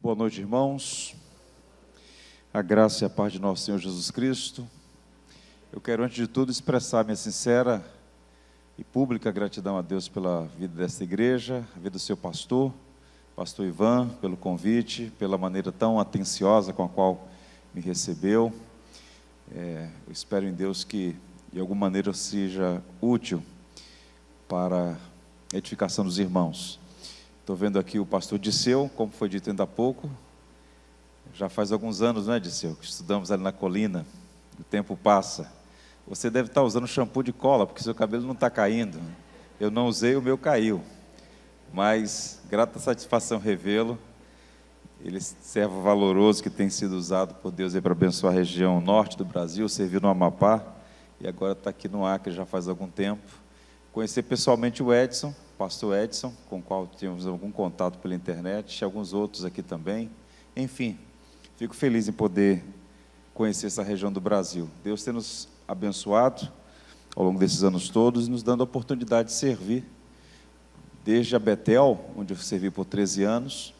Boa noite, irmãos. A graça e a paz de nosso Senhor Jesus Cristo. Eu quero, antes de tudo, expressar minha sincera e pública gratidão a Deus pela vida desta igreja, a vida do seu pastor Ivan, pelo convite, pela maneira tão atenciosa com a qual me recebeu. Eu espero em Deus que, de alguma maneira, eu seja útil para a edificação dos irmãos. Estou vendo aqui o pastor Disseu, como foi dito ainda há pouco. Já faz alguns anos, não é, Disseu, que estudamos ali na colina. O tempo passa. Você deve estar usando shampoo de cola, porque seu cabelo não está caindo. Eu não usei, o meu caiu. Mas, grata satisfação revê-lo. Ele é servo valoroso que tem sido usado por Deus para abençoar a região norte do Brasil, serviu no Amapá e agora está aqui no Acre já faz algum tempo. Conhecer pessoalmente o Edson, pastor Edson, com o qual tínhamos algum contato pela internet, e alguns outros aqui também. Enfim, fico feliz em poder conhecer essa região do Brasil. Deus tem nos abençoado ao longo desses anos todos, nos dando a oportunidade de servir, desde a Betel, onde eu servi por 13 anos,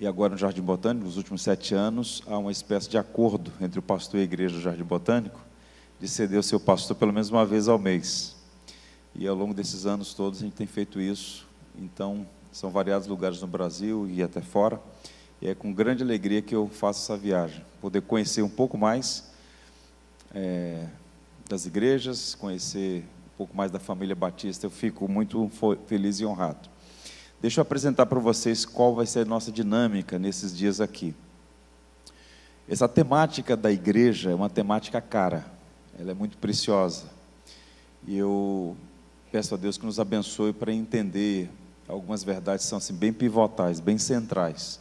e agora no Jardim Botânico, nos últimos 7 anos, há uma espécie de acordo entre o pastor e a igreja do Jardim Botânico, de ceder o seu pastor pelo menos uma vez ao mês. E ao longo desses anos todos a gente tem feito isso. Então, são variados lugares no Brasil e até fora. E é com grande alegria que eu faço essa viagem. Poder conhecer um pouco mais das igrejas, conhecer um pouco mais da família Batista. Eu fico muito feliz e honrado. Deixa eu apresentar para vocês qual vai ser a nossa dinâmica nesses dias aqui. Essa temática da igreja é uma temática cara. Ela é muito preciosa. E eu peço a Deus que nos abençoe para entender algumas verdades que são assim, bem pivotais, bem centrais.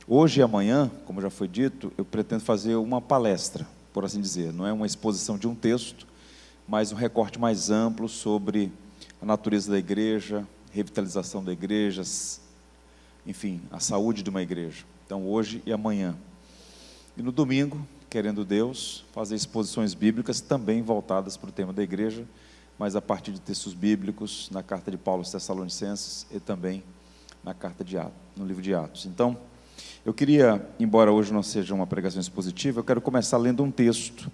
Hoje e amanhã, como já foi dito, eu pretendo fazer uma palestra, por assim dizer. Não é uma exposição de um texto, mas um recorte mais amplo sobre a natureza da igreja, revitalização da igreja, enfim, a saúde de uma igreja. Então, hoje e amanhã. E no domingo, querendo Deus, fazer exposições bíblicas também voltadas para o tema da igreja, mas a partir de textos bíblicos, na carta de Paulo aos Tessalonicenses e também na carta de Atos, no livro de Atos. Então, eu queria, embora hoje não seja uma pregação expositiva, eu quero começar lendo um texto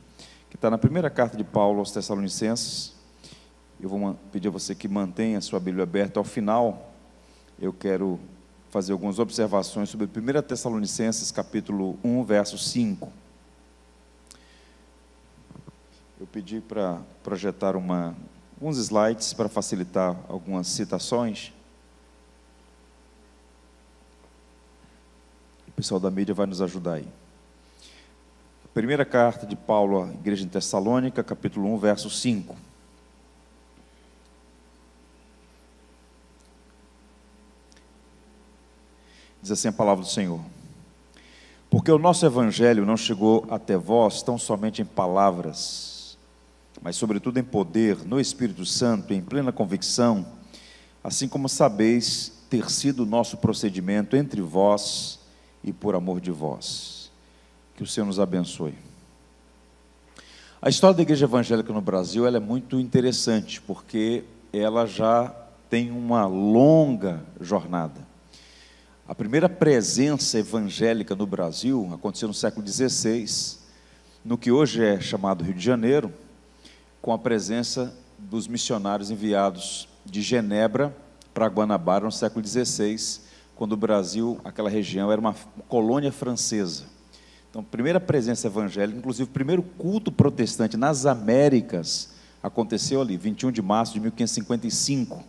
que está na primeira carta de Paulo aos Tessalonicenses. Eu vou pedir a você que mantenha a sua Bíblia aberta. Ao final, eu quero fazer algumas observações sobre 1 Tessalonicenses, capítulo 1, verso 5. Eu pedi para projetar alguns slides para facilitar algumas citações. O pessoal da mídia vai nos ajudar aí. Primeira carta de Paulo à igreja de Tessalônica, capítulo 1, verso 5. Diz assim a palavra do Senhor: porque o nosso evangelho não chegou até vós tão somente em palavras, mas sobretudo em poder, no Espírito Santo, em plena convicção, assim como sabeis ter sido o nosso procedimento entre vós e por amor de vós. Que o Senhor nos abençoe. A história da igreja evangélica no Brasil, ela é muito interessante, porque ela já tem uma longa jornada. A primeira presença evangélica no Brasil aconteceu no século XVI, no que hoje é chamado Rio de Janeiro, com a presença dos missionários enviados de Genebra para Guanabara no século XVI, quando o Brasil, aquela região, era uma colônia francesa. Então, a primeira presença evangélica, inclusive o primeiro culto protestante nas Américas, aconteceu ali, 21 de março de 1555.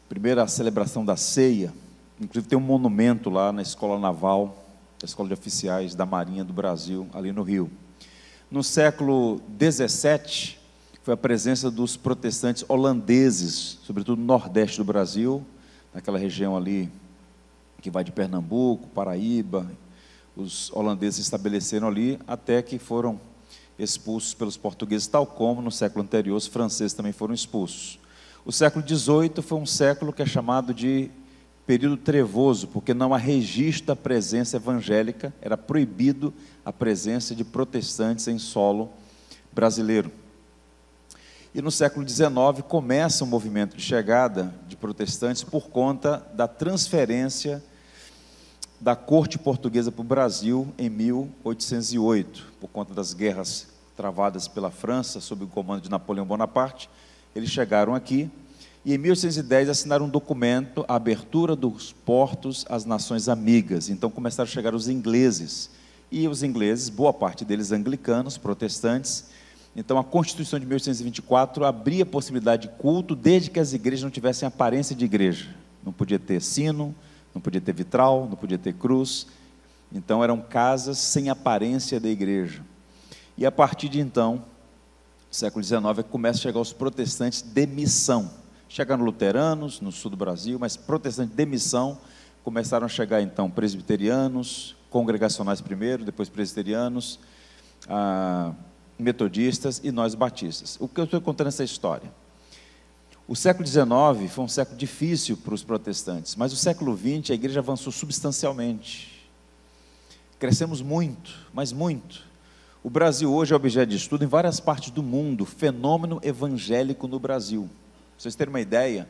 Primeira celebração da ceia, inclusive tem um monumento lá na Escola Naval, a Escola de Oficiais da Marinha do Brasil, ali no Rio. No século XVII, foi a presença dos protestantes holandeses, sobretudo no nordeste do Brasil, naquela região ali, que vai de Pernambuco, Paraíba. Os holandeses se estabeleceram ali, até que foram expulsos pelos portugueses, tal como no século anterior os franceses também foram expulsos. O século XVIII foi um século que é chamado de período trevoso, porque não há registro da presença evangélica, era proibido a presença de protestantes em solo brasileiro. E no século XIX começa um movimento de chegada de protestantes por conta da transferência da corte portuguesa para o Brasil em 1808, por conta das guerras travadas pela França, sob o comando de Napoleão Bonaparte. Eles chegaram aqui e em 1810 assinaram um documento, a abertura dos portos às nações amigas. Então começaram a chegar os ingleses, e os ingleses, boa parte deles anglicanos, protestantes. Então a Constituição de 1824 abria a possibilidade de culto, desde que as igrejas não tivessem aparência de igreja. Não podia ter sino, não podia ter vitral, não podia ter cruz. Então eram casas sem aparência da igreja. E a partir de então, século XIX, é que começa a chegar os protestantes de missão. Chegaram luteranos no sul do Brasil, mas protestantes de missão começaram a chegar então presbiterianos, congregacionais primeiro, depois presbiterianos, metodistas e nós batistas. O que eu estou contando essa história? O século XIX foi um século difícil para os protestantes, mas o século XX a igreja avançou substancialmente. Crescemos muito, mas muito. O Brasil hoje é objeto de estudo em várias partes do mundo, fenômeno evangélico no Brasil. Para vocês terem uma ideia,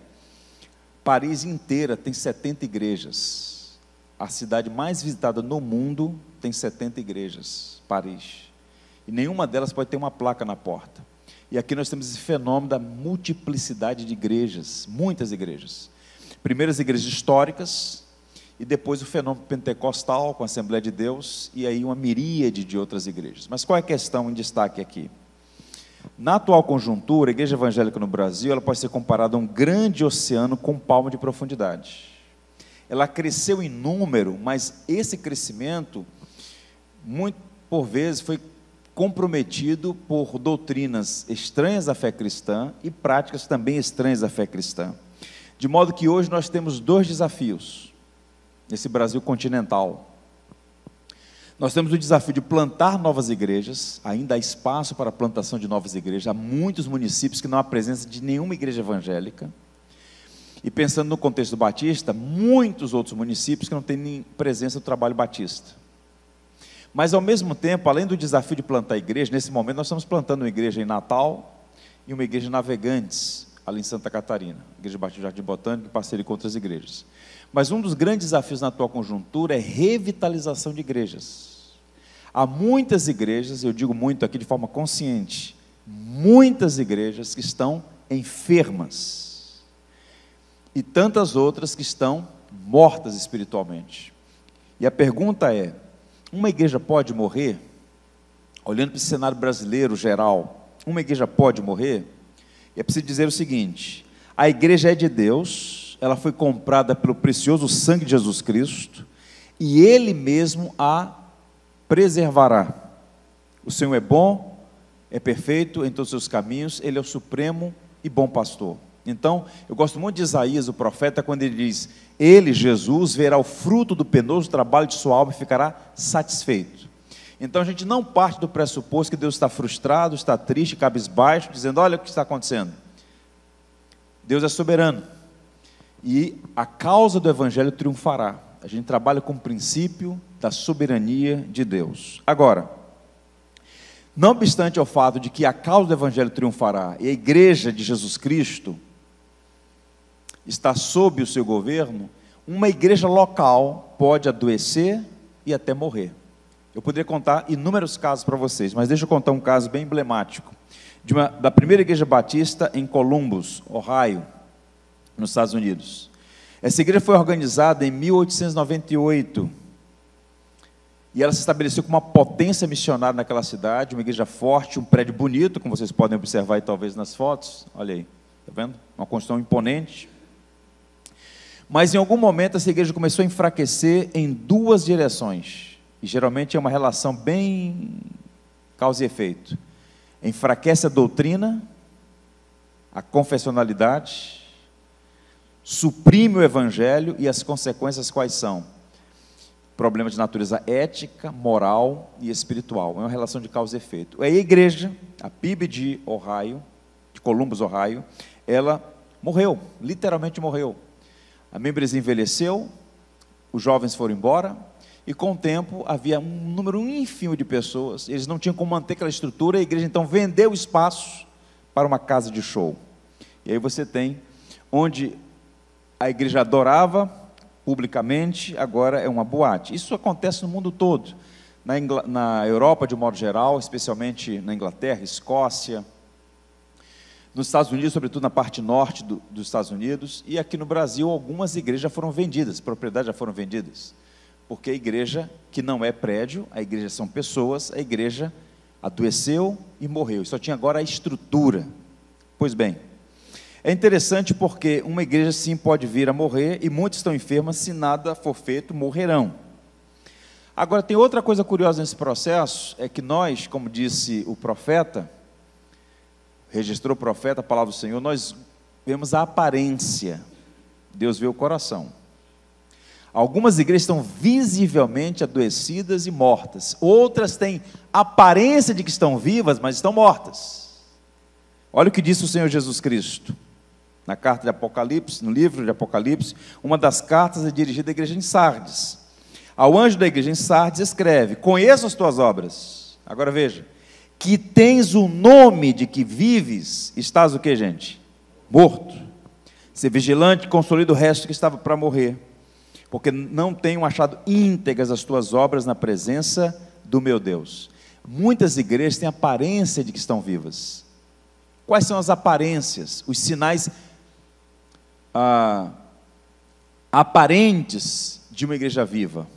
Paris inteira tem 70 igrejas. A cidade mais visitada no mundo tem 70 igrejas, Paris. E nenhuma delas pode ter uma placa na porta. E aqui nós temos esse fenômeno da multiplicidade de igrejas, muitas igrejas. Primeiro as igrejas históricas, e depois o fenômeno pentecostal, com a Assembleia de Deus, e aí uma miríade de outras igrejas. Mas qual é a questão em destaque aqui? Na atual conjuntura, a igreja evangélica no Brasil, ela pode ser comparada a um grande oceano com um palmo de profundidade. Ela cresceu em número, mas esse crescimento, muito por vezes, foi comprometido por doutrinas estranhas à fé cristã e práticas também estranhas à fé cristã. De modo que hoje nós temos dois desafios nesse Brasil continental. Nós temos o desafio de plantar novas igrejas, ainda há espaço para a plantação de novas igrejas, há muitos municípios que não há presença de nenhuma igreja evangélica, e pensando no contexto batista, muitos outros municípios que não têm nem presença do trabalho batista. Mas ao mesmo tempo, além do desafio de plantar igreja, nesse momento nós estamos plantando uma igreja em Natal e uma igreja em Navegantes, ali em Santa Catarina, Igreja Batista Jardim Botânico, em parceria com outras igrejas. Mas um dos grandes desafios na atual conjuntura é revitalização de igrejas. Há muitas igrejas, eu digo muito aqui de forma consciente, muitas igrejas que estão enfermas, e tantas outras que estão mortas espiritualmente. E a pergunta é, uma igreja pode morrer? Olhando para esse cenário brasileiro geral, uma igreja pode morrer? E é preciso dizer o seguinte, a igreja é de Deus, ela foi comprada pelo precioso sangue de Jesus Cristo, e Ele mesmo a preservará. O Senhor é bom, é perfeito em todos os seus caminhos, Ele é o supremo e bom pastor. Então, eu gosto muito de Isaías, o profeta, quando ele diz, Ele, Jesus, verá o fruto do penoso trabalho de sua alma e ficará satisfeito. Então a gente não parte do pressuposto que Deus está frustrado, está triste, cabisbaixo, dizendo, olha o que está acontecendo. Deus é soberano. E a causa do Evangelho triunfará. A gente trabalha com o princípio da soberania de Deus. Agora, não obstante ao fato de que a causa do Evangelho triunfará e a igreja de Jesus Cristo está sob o seu governo, uma igreja local pode adoecer e até morrer. Eu poderia contar inúmeros casos para vocês, mas deixa eu contar um caso bem emblemático, da primeira igreja batista em Columbus, Ohio, nos Estados Unidos. Essa igreja foi organizada em 1898, e ela se estabeleceu como uma potência missionária naquela cidade, uma igreja forte, um prédio bonito, como vocês podem observar aí talvez nas fotos, olha aí, está vendo? Uma construção imponente. Mas em algum momento essa igreja começou a enfraquecer em duas direções, e geralmente é uma relação bem causa e efeito. Enfraquece a doutrina, a confessionalidade, suprime o evangelho, e as consequências quais são? Problemas de natureza ética, moral e espiritual. É uma relação de causa e efeito. A igreja, a PIB de Ohio, de Columbus, Ohio, ela morreu, literalmente morreu. A membresia envelheceu, os jovens foram embora, e com o tempo havia um número ínfimo de pessoas, eles não tinham como manter aquela estrutura, a igreja então vendeu espaço para uma casa de show. E aí você tem onde a igreja adorava, publicamente, agora é uma boate. Isso acontece no mundo todo, na Europa de um modo geral, especialmente na Inglaterra, Escócia, nos Estados Unidos, sobretudo na parte norte dos Estados Unidos, e aqui no Brasil algumas igrejas foram vendidas, propriedades já foram vendidas, porque a igreja que não é prédio, a igreja são pessoas, a igreja adoeceu e morreu, só tinha agora a estrutura. Pois bem, é interessante porque uma igreja sim pode vir a morrer, e muitos estão enfermas, se nada for feito, morrerão. Agora tem outra coisa curiosa nesse processo, é que nós, como disse o profeta, registrou o profeta, a palavra do Senhor, nós vemos a aparência, Deus vê o coração. Algumas igrejas estão visivelmente adoecidas e mortas, outras têm aparência de que estão vivas, mas estão mortas. Olha o que disse o Senhor Jesus Cristo, na carta de Apocalipse, no livro de Apocalipse, uma das cartas é dirigida à igreja em Sardes. Ao anjo da igreja em Sardes escreve: conheço as tuas obras. Agora veja, que tens o nome de que vives, estás o que, gente? Morto. Ser vigilante, consolida o resto que estava para morrer, porque não tenho achado íntegras as tuas obras na presença do meu Deus. Muitas igrejas têm aparência de que estão vivas. Quais são as aparências, os sinais aparentes de uma igreja viva?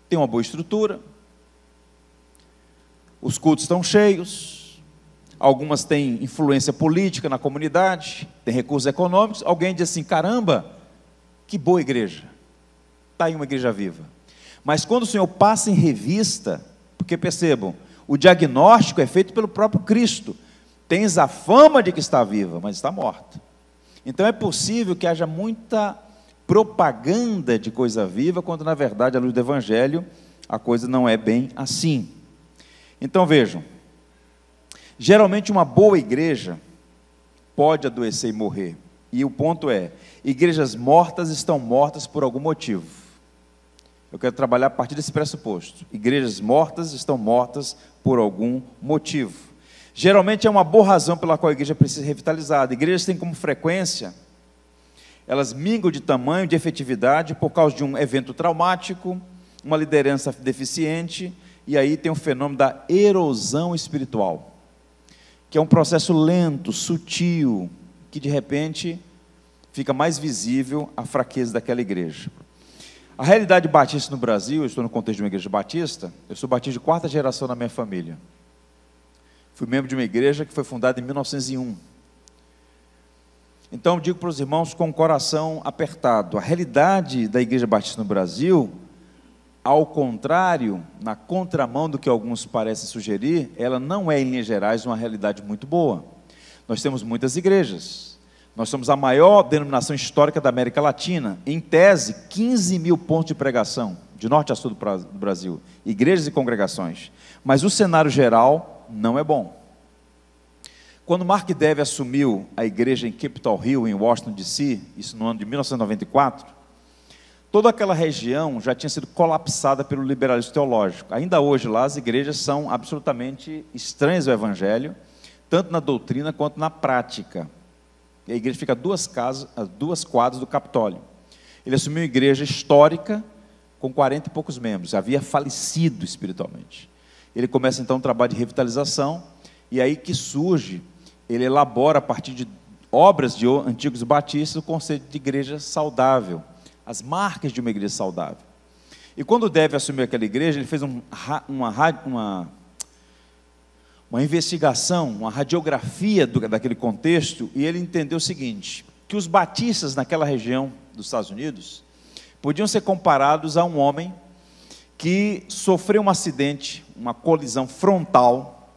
Tem uma boa estrutura, os cultos estão cheios, algumas têm influência política na comunidade, têm recursos econômicos. Alguém diz assim: caramba, que boa igreja, está aí uma igreja viva. Mas quando o Senhor passa em revista, porque percebam, o diagnóstico é feito pelo próprio Cristo: tens a fama de que está viva, mas está morta. Então é possível que haja muita propaganda de coisa viva, quando na verdade, à luz do Evangelho, a coisa não é bem assim. Então vejam, geralmente uma boa igreja pode adoecer e morrer, e o ponto é, igrejas mortas estão mortas por algum motivo. Eu quero trabalhar a partir desse pressuposto: igrejas mortas estão mortas por algum motivo. Geralmente é uma boa razão pela qual a igreja precisa ser revitalizada. Igrejas têm como frequência, elas minguam de tamanho, de efetividade, por causa de um evento traumático, uma liderança deficiente, e aí tem o fenômeno da erosão espiritual, que é um processo lento, sutil, que de repente fica mais visível a fraqueza daquela igreja. A realidade batista no Brasil, eu estou no contexto de uma igreja batista, eu sou batista de 4ª geração na minha família. Fui membro de uma igreja que foi fundada em 1901. Então, eu digo para os irmãos com o coração apertado: a realidade da igreja batista no Brasil, ao contrário, na contramão do que alguns parecem sugerir, ela não é, em linhas gerais, uma realidade muito boa. Nós temos muitas igrejas, nós somos a maior denominação histórica da América Latina, em tese, 15 mil pontos de pregação, de norte a sul do Brasil, igrejas e congregações, mas o cenário geral não é bom. Quando Mark Dever assumiu a igreja em Capitol Hill, em Washington, D.C., isso no ano de 1994, toda aquela região já tinha sido colapsada pelo liberalismo teológico. Ainda hoje lá as igrejas são absolutamente estranhas ao Evangelho, tanto na doutrina quanto na prática. E a igreja fica a 2 quadras do Capitólio. Ele assumiu uma igreja histórica com 40 e poucos membros, havia falecido espiritualmente. Ele começa então um trabalho de revitalização, e aí que surge, ele elabora a partir de obras de antigos batistas o conceito de igreja saudável, as marcas de uma igreja saudável. E quando Dever assumiu aquela igreja, ele fez uma investigação, uma radiografia daquele contexto, e ele entendeu o seguinte: que os batistas naquela região dos Estados Unidos podiam ser comparados a um homem que sofreu um acidente, uma colisão frontal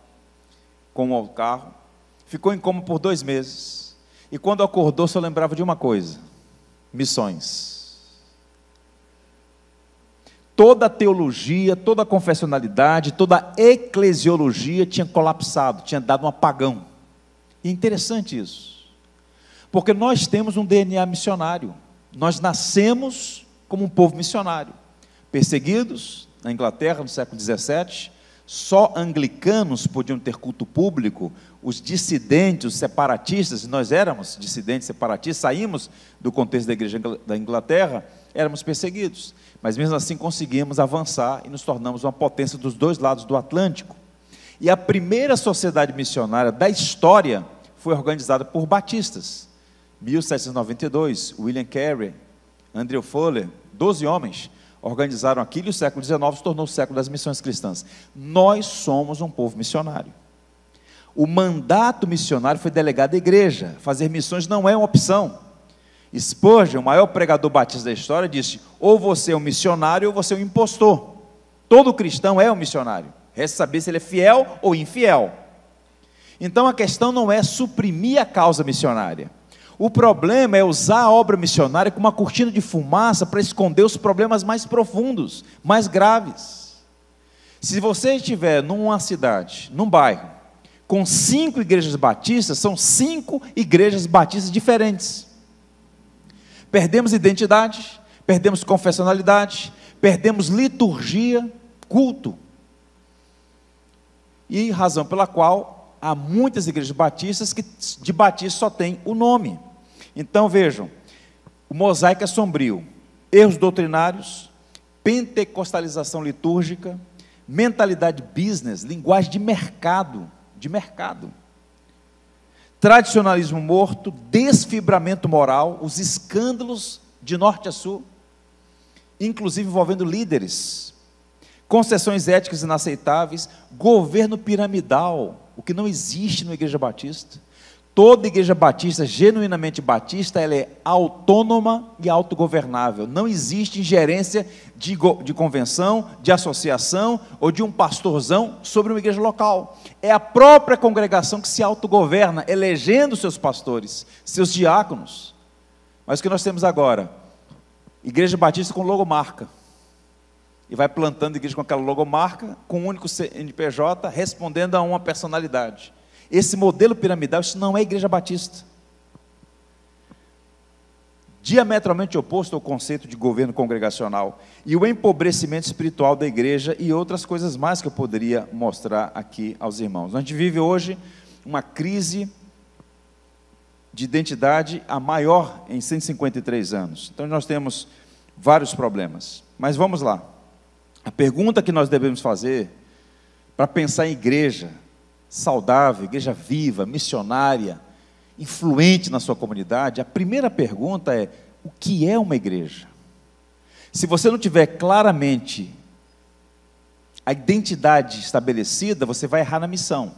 com o carro, ficou em coma por 2 meses, e quando acordou só lembrava de uma coisa: missões. Toda a teologia, toda a confessionalidade, toda a eclesiologia tinha colapsado, tinha dado um apagão. E é interessante isso, porque nós temos um DNA missionário, nós nascemos como um povo missionário, perseguidos na Inglaterra no século XVII, só anglicanos podiam ter culto público, os dissidentes, os separatistas, e nós éramos dissidentes, separatistas, saímos do contexto da igreja da Inglaterra, éramos perseguidos, mas mesmo assim conseguimos avançar e nos tornamos uma potência dos dois lados do Atlântico. E a primeira sociedade missionária da história foi organizada por batistas. 1792, William Carey, Andrew Fuller, 12 homens organizaram aquilo, e o século XIX se tornou o século das missões cristãs. Nós somos um povo missionário. O mandato missionário foi delegado à igreja. Fazer missões não é uma opção. Spurgeon, o maior pregador batista da história, disse: ou você é um missionário ou você é um impostor. Todo cristão é um missionário. Resta saber se ele é fiel ou infiel. Então a questão não é suprimir a causa missionária. O problema é usar a obra missionária como uma cortina de fumaça para esconder os problemas mais profundos, mais graves. Se você estiver numa cidade, num bairro, com 5 igrejas batistas, são 5 igrejas batistas diferentes. Perdemos identidade, perdemos confessionalidade, perdemos liturgia, culto. E razão pela qual há muitas igrejas batistas que de batista só tem o nome. Então vejam, o mosaico é sombrio: erros doutrinários, pentecostalização litúrgica, mentalidade business, linguagem de mercado, tradicionalismo morto, desfibramento moral, os escândalos de norte a sul, inclusive envolvendo líderes, concessões éticas inaceitáveis, governo piramidal, o que não existe na igreja batista. Toda igreja batista, genuinamente batista, ela é autônoma e autogovernável. Não existe ingerência de convenção, de associação ou de um pastorzão sobre uma igreja local. É a própria congregação que se autogoverna, elegendo seus pastores, seus diáconos. Mas o que nós temos agora? Igreja batista com logomarca. E vai plantando igreja com aquela logomarca, com um único CNPJ, respondendo a uma personalidade. Esse modelo piramidal, isso não é igreja batista. Diametralmente oposto ao conceito de governo congregacional e o empobrecimento espiritual da igreja e outras coisas mais que eu poderia mostrar aqui aos irmãos. A gente vive hoje uma crise de identidade a maior em 153 anos. Então nós temos vários problemas. Mas vamos lá. A pergunta que nós devemos fazer para pensar em igreja saudável, igreja viva, missionária, influente na sua comunidade, a primeira pergunta é: o que é uma igreja? Se você não tiver claramente a identidade estabelecida, você vai errar na missão.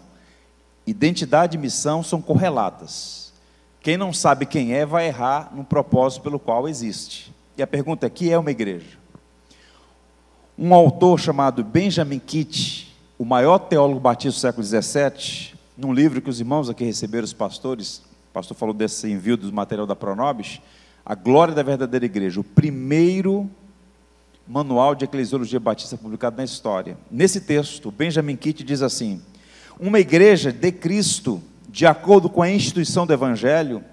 Identidade e missão são correlatas. Quem não sabe quem é, vai errar no propósito pelo qual existe. E a pergunta é: o que é uma igreja? Um autor chamado Benjamin Kitt, o maior teólogo batista do século XVII, num livro que os irmãos aqui receberam, os pastores, o pastor falou desse envio do material da Pronobis, A Glória da Verdadeira Igreja, o primeiro manual de eclesiologia batista publicado na história. Nesse texto, Benjamin Kitt diz assim: uma igreja de Cristo, de acordo com a instituição do Evangelho,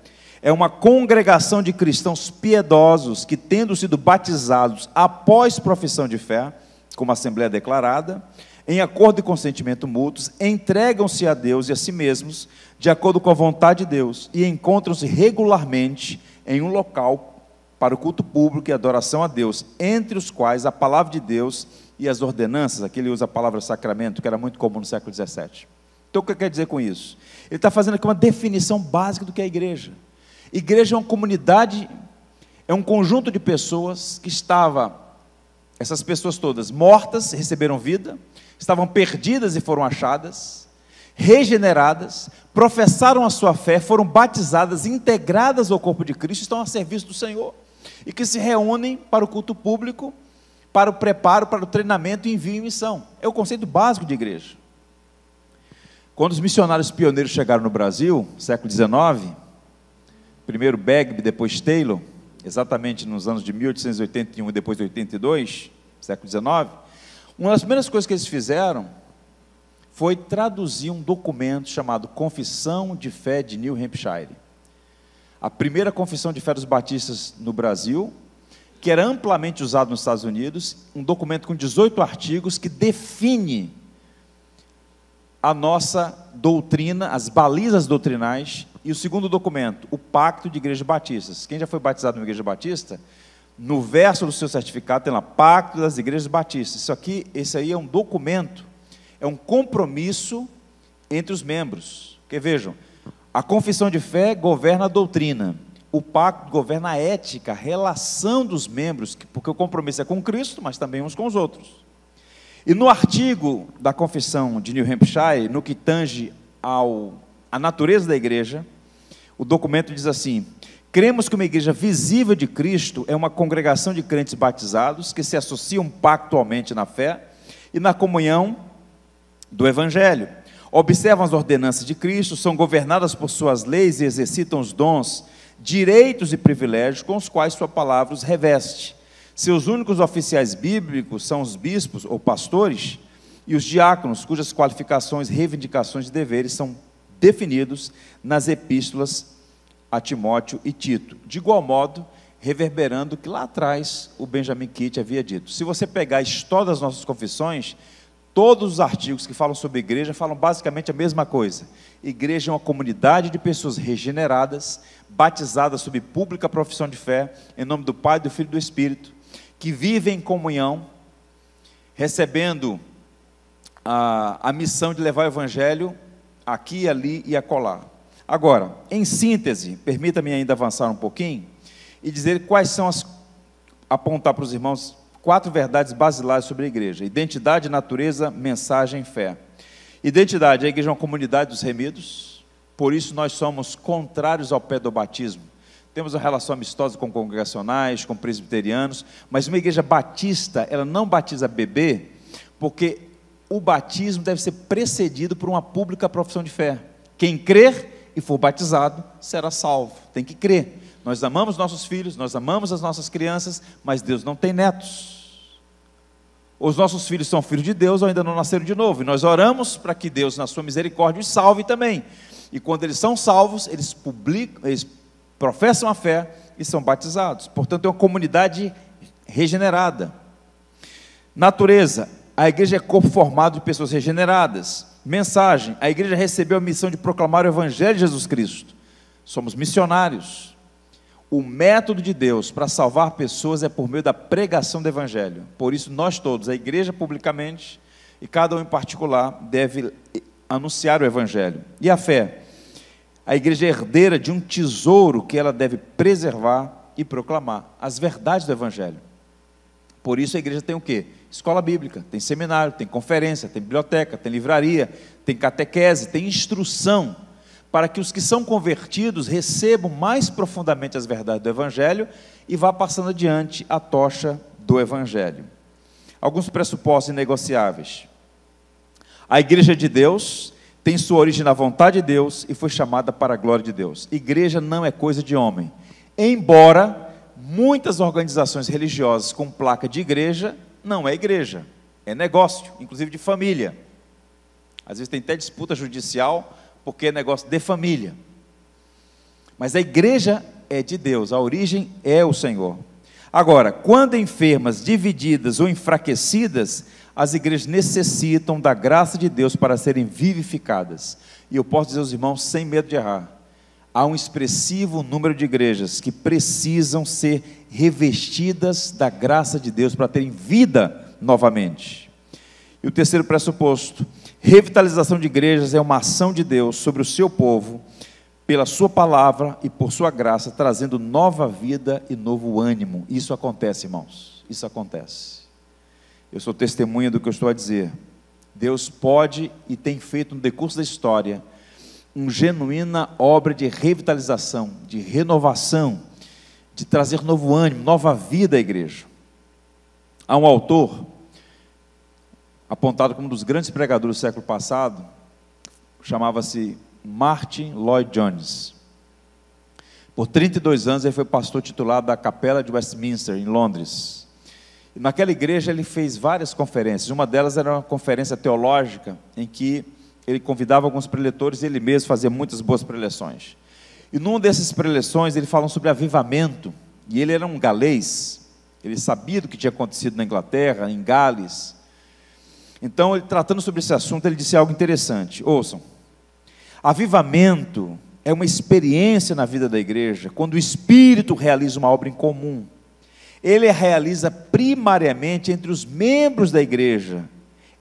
é uma congregação de cristãos piedosos que, tendo sido batizados após profissão de fé, como assembleia declarada, em acordo e consentimento mútuos, entregam-se a Deus e a si mesmos, de acordo com a vontade de Deus, e encontram-se regularmente em um local para o culto público e adoração a Deus, entre os quais a palavra de Deus e as ordenanças. Aqui ele usa a palavra sacramento, que era muito comum no século XVII. Então o que quer dizer com isso? Ele está fazendo aqui uma definição básica do que é a igreja. Igreja é uma comunidade, é um conjunto de pessoas que essas pessoas todas mortas, receberam vida, estavam perdidas e foram achadas, regeneradas, professaram a sua fé, foram batizadas, integradas ao corpo de Cristo, estão a serviço do Senhor, e que se reúnem para o culto público, para o preparo, para o treinamento, envio e missão. É o conceito básico de igreja. Quando os missionários pioneiros chegaram no Brasil, século XIX, primeiro Begbie, depois Taylor, exatamente nos anos de 1881 e depois de 82, século XIX, uma das primeiras coisas que eles fizeram foi traduzir um documento chamado Confissão de Fé de New Hampshire. A primeira confissão de fé dos batistas no Brasil, que era amplamente usado nos Estados Unidos, um documento com 18 artigos que define a nossa doutrina, as balizas doutrinais, e o segundo documento, o Pacto de Igrejas Batistas. Quem já foi batizado numa igreja batista, no verso do seu certificado tem lá, Pacto das Igrejas Batistas. Esse aí é um documento, é um compromisso entre os membros. Porque vejam, a confissão de fé governa a doutrina, o pacto governa a ética, a relação dos membros, porque o compromisso é com Cristo, mas também uns com os outros. E no artigo da confissão de New Hampshire, no que tange à natureza da igreja, o documento diz assim: cremos que uma igreja visível de Cristo é uma congregação de crentes batizados que se associam pactualmente na fé e na comunhão do Evangelho. Observam as ordenanças de Cristo, são governadas por suas leis e exercitam os dons, direitos e privilégios com os quais sua palavra os reveste. Seus únicos oficiais bíblicos são os bispos ou pastores e os diáconos, cujas qualificações, reivindicações e deveres são definidos nas epístolas a Timóteo e Tito. De igual modo, reverberando o que lá atrás o Benjamin Kitt havia dito. Se você pegar a história das nossas confissões, todos os artigos que falam sobre igreja falam basicamente a mesma coisa. Igreja é uma comunidade de pessoas regeneradas, batizadas sob pública profissão de fé, em nome do Pai, do Filho e do Espírito, que vivem em comunhão, recebendo a missão de levar o Evangelho aqui, ali e acolá. Agora, em síntese, permita-me ainda avançar um pouquinho e dizer quais são apontar para os irmãos 4 verdades basilares sobre a igreja: identidade, natureza, mensagem e fé. Identidade: a igreja é uma comunidade dos remidos, por isso nós somos contrários ao pedobatismo. Temos uma relação amistosa com congregacionais, com presbiterianos, mas uma igreja batista, ela não batiza bebê, porque o batismo deve ser precedido por uma pública profissão de fé. Quem crer e for batizado será salvo, tem que crer. Nós amamos nossos filhos, nós amamos as nossas crianças, mas Deus não tem netos. Os nossos filhos são filhos de Deus ou ainda não nasceram de novo, e nós oramos para que Deus, na sua misericórdia, os salve também. E quando eles são salvos, eles professam a fé e são batizados. Portanto, é uma comunidade regenerada. Natureza: a igreja é corpo formado de pessoas regeneradas. Mensagem: a igreja recebeu a missão de proclamar o Evangelho de Jesus Cristo. Somos missionários. O método de Deus para salvar pessoas é por meio da pregação do Evangelho. Por isso nós todos, a igreja publicamente, e cada um em particular, deve anunciar o Evangelho. E a fé: a igreja é herdeira de um tesouro que ela deve preservar e proclamar as verdades do Evangelho. Por isso a igreja tem o quê? Escola bíblica, tem seminário, tem conferência, tem biblioteca, tem livraria, tem catequese, tem instrução, para que os que são convertidos recebam mais profundamente as verdades do Evangelho e vá passando adiante a tocha do Evangelho. Alguns pressupostos inegociáveis: a igreja de Deus tem sua origem na vontade de Deus e foi chamada para a glória de Deus. Igreja não é coisa de homem, embora muitas organizações religiosas com placa de igreja, não é igreja, é negócio, inclusive de família. Às vezes tem até disputa judicial, porque é negócio de família. Mas a igreja é de Deus, a origem é o Senhor. Agora, quando enfermas, divididas ou enfraquecidas, as igrejas necessitam da graça de Deus para serem vivificadas. E eu posso dizer aos irmãos, sem medo de errar, há um expressivo número de igrejas que precisam ser revestidas da graça de Deus para terem vida novamente. E o terceiro pressuposto: revitalização de igrejas é uma ação de Deus sobre o seu povo, pela sua palavra e por sua graça, trazendo nova vida e novo ânimo. Isso acontece, irmãos, isso acontece. Eu sou testemunha do que eu estou a dizer. Deus pode e tem feito no decurso da história uma genuína obra de revitalização, de renovação, de trazer novo ânimo, nova vida à igreja. Há um autor apontado como um dos grandes pregadores do século passado, chamava-se Martin Lloyd-Jones. Por 32 anos ele foi pastor titular da Capela de Westminster, em Londres. E naquela igreja ele fez várias conferências. Uma delas era uma conferência teológica, em que ele convidava alguns preletores e ele mesmo fazia muitas boas preleções. E numa dessas preleções ele fala sobre avivamento, e ele era um galês, ele sabia do que tinha acontecido na Inglaterra, em Gales. Então, ele, tratando sobre esse assunto, ele disse algo interessante. Ouçam, avivamento é uma experiência na vida da igreja, quando o Espírito realiza uma obra em comum. Ele a realiza primariamente entre os membros da igreja.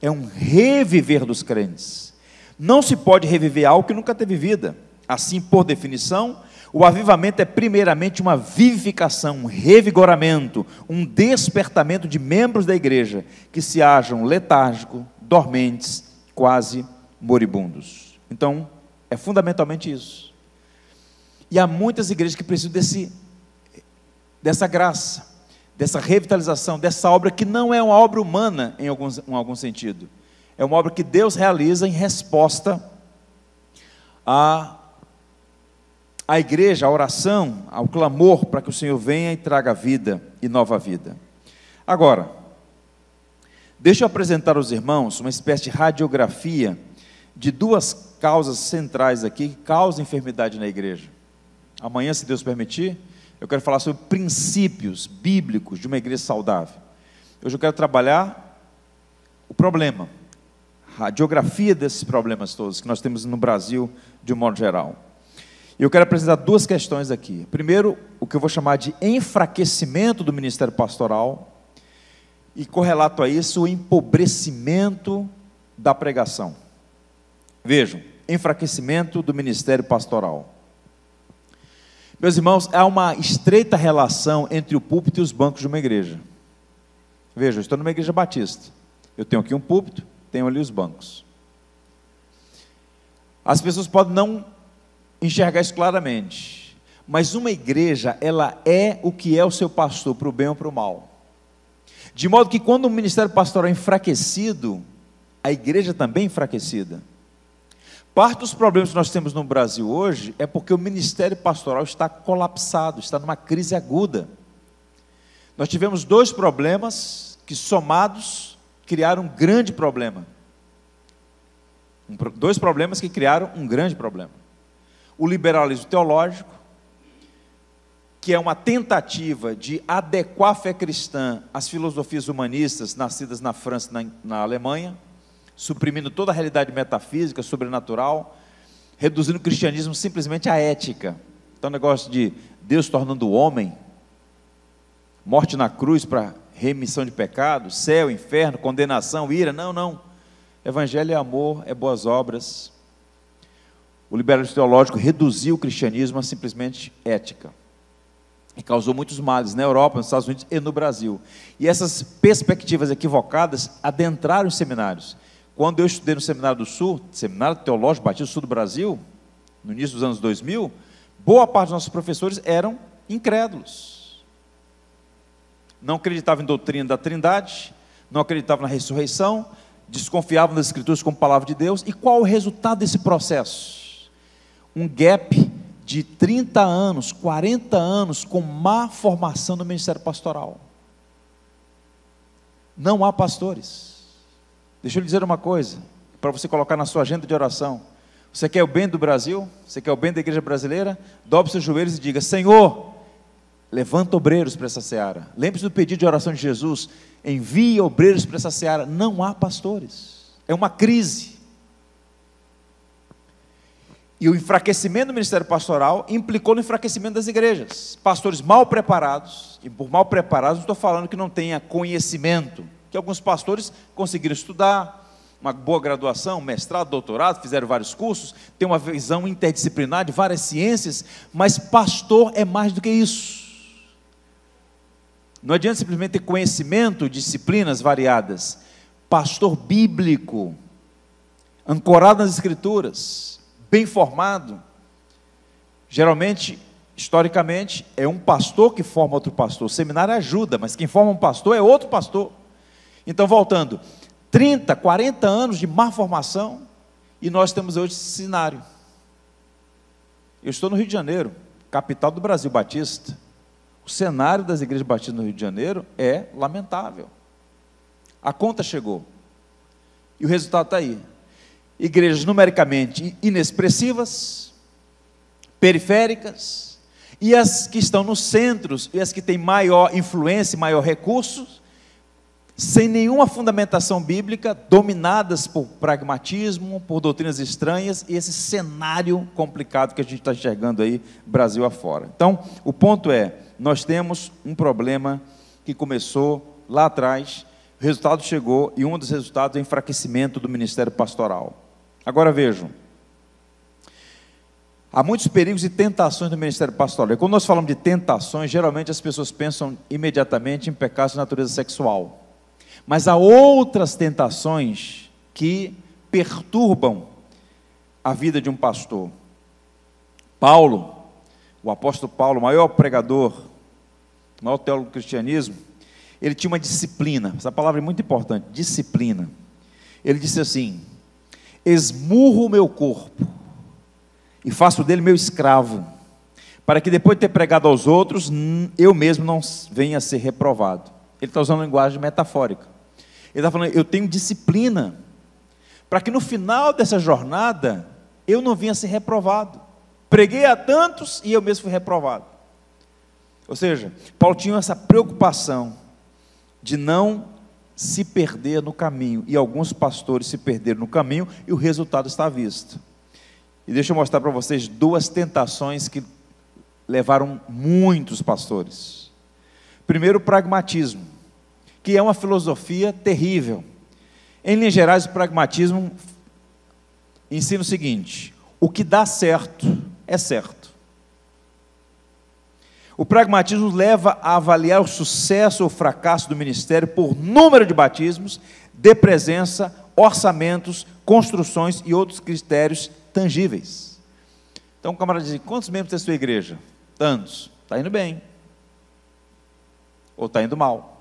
É um reviver dos crentes. Não se pode reviver algo que nunca teve vida. Assim, por definição, o avivamento é primeiramente uma vivificação, um revigoramento, um despertamento de membros da igreja que se acham letárgicos, dormentes, quase moribundos. Então, é fundamentalmente isso. E há muitas igrejas que precisam dessa graça, dessa revitalização, dessa obra que não é uma obra humana em algum sentido. É uma obra que Deus realiza em resposta à igreja, à oração, ao clamor para que o Senhor venha e traga vida e nova vida. Agora, deixa eu apresentar aos irmãos uma espécie de radiografia de duas causas centrais aqui que causam enfermidade na igreja. Amanhã, se Deus permitir, eu quero falar sobre princípios bíblicos de uma igreja saudável. Hoje eu quero trabalhar o problema, a radiografia desses problemas todos que nós temos no Brasil de um modo geral. E eu quero apresentar duas questões aqui. Primeiro, o que eu vou chamar de enfraquecimento do ministério pastoral e, correlato a isso, o empobrecimento da pregação. Vejam, enfraquecimento do ministério pastoral. Meus irmãos, há uma estreita relação entre o púlpito e os bancos de uma igreja. Vejam, eu estou numa igreja batista. Eu tenho aqui um púlpito, tenho ali os bancos. As pessoas podem não enxergar isso claramente, mas uma igreja, ela é o que é o seu pastor, para o bem ou para o mal. De modo que quando o ministério pastoral é enfraquecido, a igreja também é enfraquecida. Parte dos problemas que nós temos no Brasil hoje é porque o ministério pastoral está colapsado, está numa crise aguda. Nós tivemos dois problemas que, somados, criaram um grande problema. Dois problemas que criaram um grande problema. O liberalismo teológico, que é uma tentativa de adequar a fé cristã às filosofias humanistas nascidas na França e na Alemanha, suprimindo toda a realidade metafísica, sobrenatural, reduzindo o cristianismo simplesmente à ética. Então o negócio de Deus tornando o homem, morte na cruz para remissão de pecados, céu, inferno, condenação, ira, não. Evangelho é amor, é boas obras. O liberalismo teológico reduziu o cristianismo a simplesmente ética. E causou muitos males na Europa, nos Estados Unidos e no Brasil. E essas perspectivas equivocadas adentraram os seminários. Quando eu estudei no Seminário do Sul, Seminário Teológico Batista do Sul do Brasil, no início dos anos 2000, boa parte dos nossos professores eram incrédulos. Não acreditavam em doutrina da Trindade, não acreditavam na ressurreição, desconfiavam das Escrituras como palavra de Deus. E qual o resultado desse processo? Um gap de 30 anos, 40 anos, com má formação no ministério pastoral. Não há pastores. Deixa eu lhe dizer uma coisa, para você colocar na sua agenda de oração. Você quer o bem do Brasil? Você quer o bem da igreja brasileira? Dobre seus joelhos e diga: Senhor, levanta obreiros para essa seara. Lembre-se do pedido de oração de Jesus: envie obreiros para essa seara. Não há pastores. É uma crise. E o enfraquecimento do ministério pastoral implicou no enfraquecimento das igrejas. Pastores mal preparados, e por mal preparados não estou falando que não tenha conhecimento, que alguns pastores conseguiram estudar, uma boa graduação, mestrado, doutorado, fizeram vários cursos, têm uma visão interdisciplinar de várias ciências, mas pastor é mais do que isso. Não adianta simplesmente ter conhecimento, disciplinas variadas. Pastor bíblico, ancorado nas Escrituras, bem formado, geralmente, historicamente, é um pastor que forma outro pastor. O seminário ajuda, mas quem forma um pastor é outro pastor. Então, voltando, 30, 40 anos de má formação, e nós temos hoje esse cenário. Eu estou no Rio de Janeiro, capital do Brasil Batista. O cenário das igrejas batistas no Rio de Janeiro é lamentável. A conta chegou. E o resultado está aí. Igrejas numericamente inexpressivas, periféricas, e as que estão nos centros, e as que têm maior influência, maior recursos, sem nenhuma fundamentação bíblica, dominadas por pragmatismo, por doutrinas estranhas, e esse cenário complicado que a gente está enxergando aí, Brasil afora. Então, o ponto é, nós temos um problema que começou lá atrás, o resultado chegou, e um dos resultados é o enfraquecimento do ministério pastoral. Agora vejam, há muitos perigos e tentações no ministério pastoral. E quando nós falamos de tentações, geralmente as pessoas pensam imediatamente em pecados de natureza sexual. Mas há outras tentações que perturbam a vida de um pastor. Paulo, o apóstolo Paulo, o maior pregador, o maior teólogo do cristianismo, ele tinha uma disciplina, essa palavra é muito importante, disciplina. Ele disse assim: esmurro o meu corpo e faço dele meu escravo, para que depois de ter pregado aos outros, eu mesmo não venha a ser reprovado. Ele está usando uma linguagem metafórica. Ele está falando, eu tenho disciplina, para que no final dessa jornada, eu não venha a ser reprovado. Preguei a tantos e eu mesmo fui reprovado. Ou seja, Paulo tinha essa preocupação de não se perder no caminho, e alguns pastores se perderam no caminho, e o resultado está à vista. E deixa eu mostrar para vocês duas tentações que levaram muitos pastores. Primeiro, o pragmatismo, que é uma filosofia terrível. Em linhas gerais, o pragmatismo ensina o seguinte: o que dá certo é certo. O pragmatismo leva a avaliar o sucesso ou fracasso do ministério por número de batismos, de presença, orçamentos, construções e outros critérios tangíveis. Então o camarada diz: quantos membros tem a sua igreja? Tantos. Está indo bem. Ou está indo mal.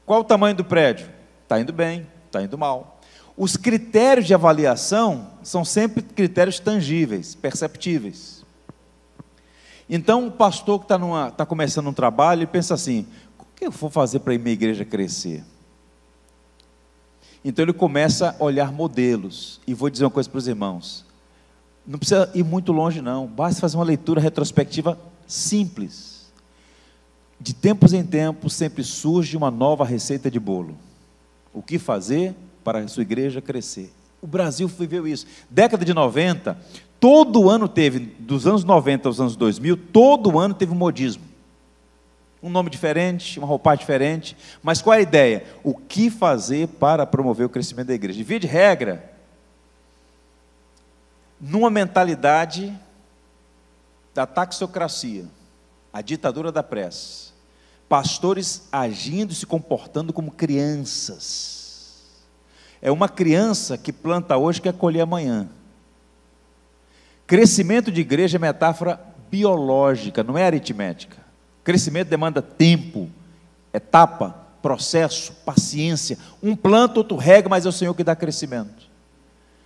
Qual o tamanho do prédio? Está indo bem, está indo mal. Os critérios de avaliação são sempre critérios tangíveis, perceptíveis. Então o pastor que está começando um trabalho, ele pensa assim: o que eu vou fazer para a minha igreja crescer? Então ele começa a olhar modelos, e vou dizer uma coisa para os irmãos, não precisa ir muito longe não, basta fazer uma leitura retrospectiva simples. De tempos em tempos sempre surge uma nova receita de bolo. O que fazer para a sua igreja crescer? O Brasil viveu isso. Década de 90, todo ano teve, dos anos 90 aos anos 2000, todo ano teve um modismo. Um nome diferente, uma roupagem diferente, mas qual é a ideia? O que fazer para promover o crescimento da igreja? De via de regra, numa mentalidade da taxocracia, a ditadura da pressa, pastores agindo e se comportando como crianças. É uma criança que planta hoje e quer colher amanhã. Crescimento de igreja é metáfora biológica, não é aritmética. Crescimento demanda tempo, etapa, processo, paciência. Um planta, outro rega, mas é o Senhor que dá crescimento.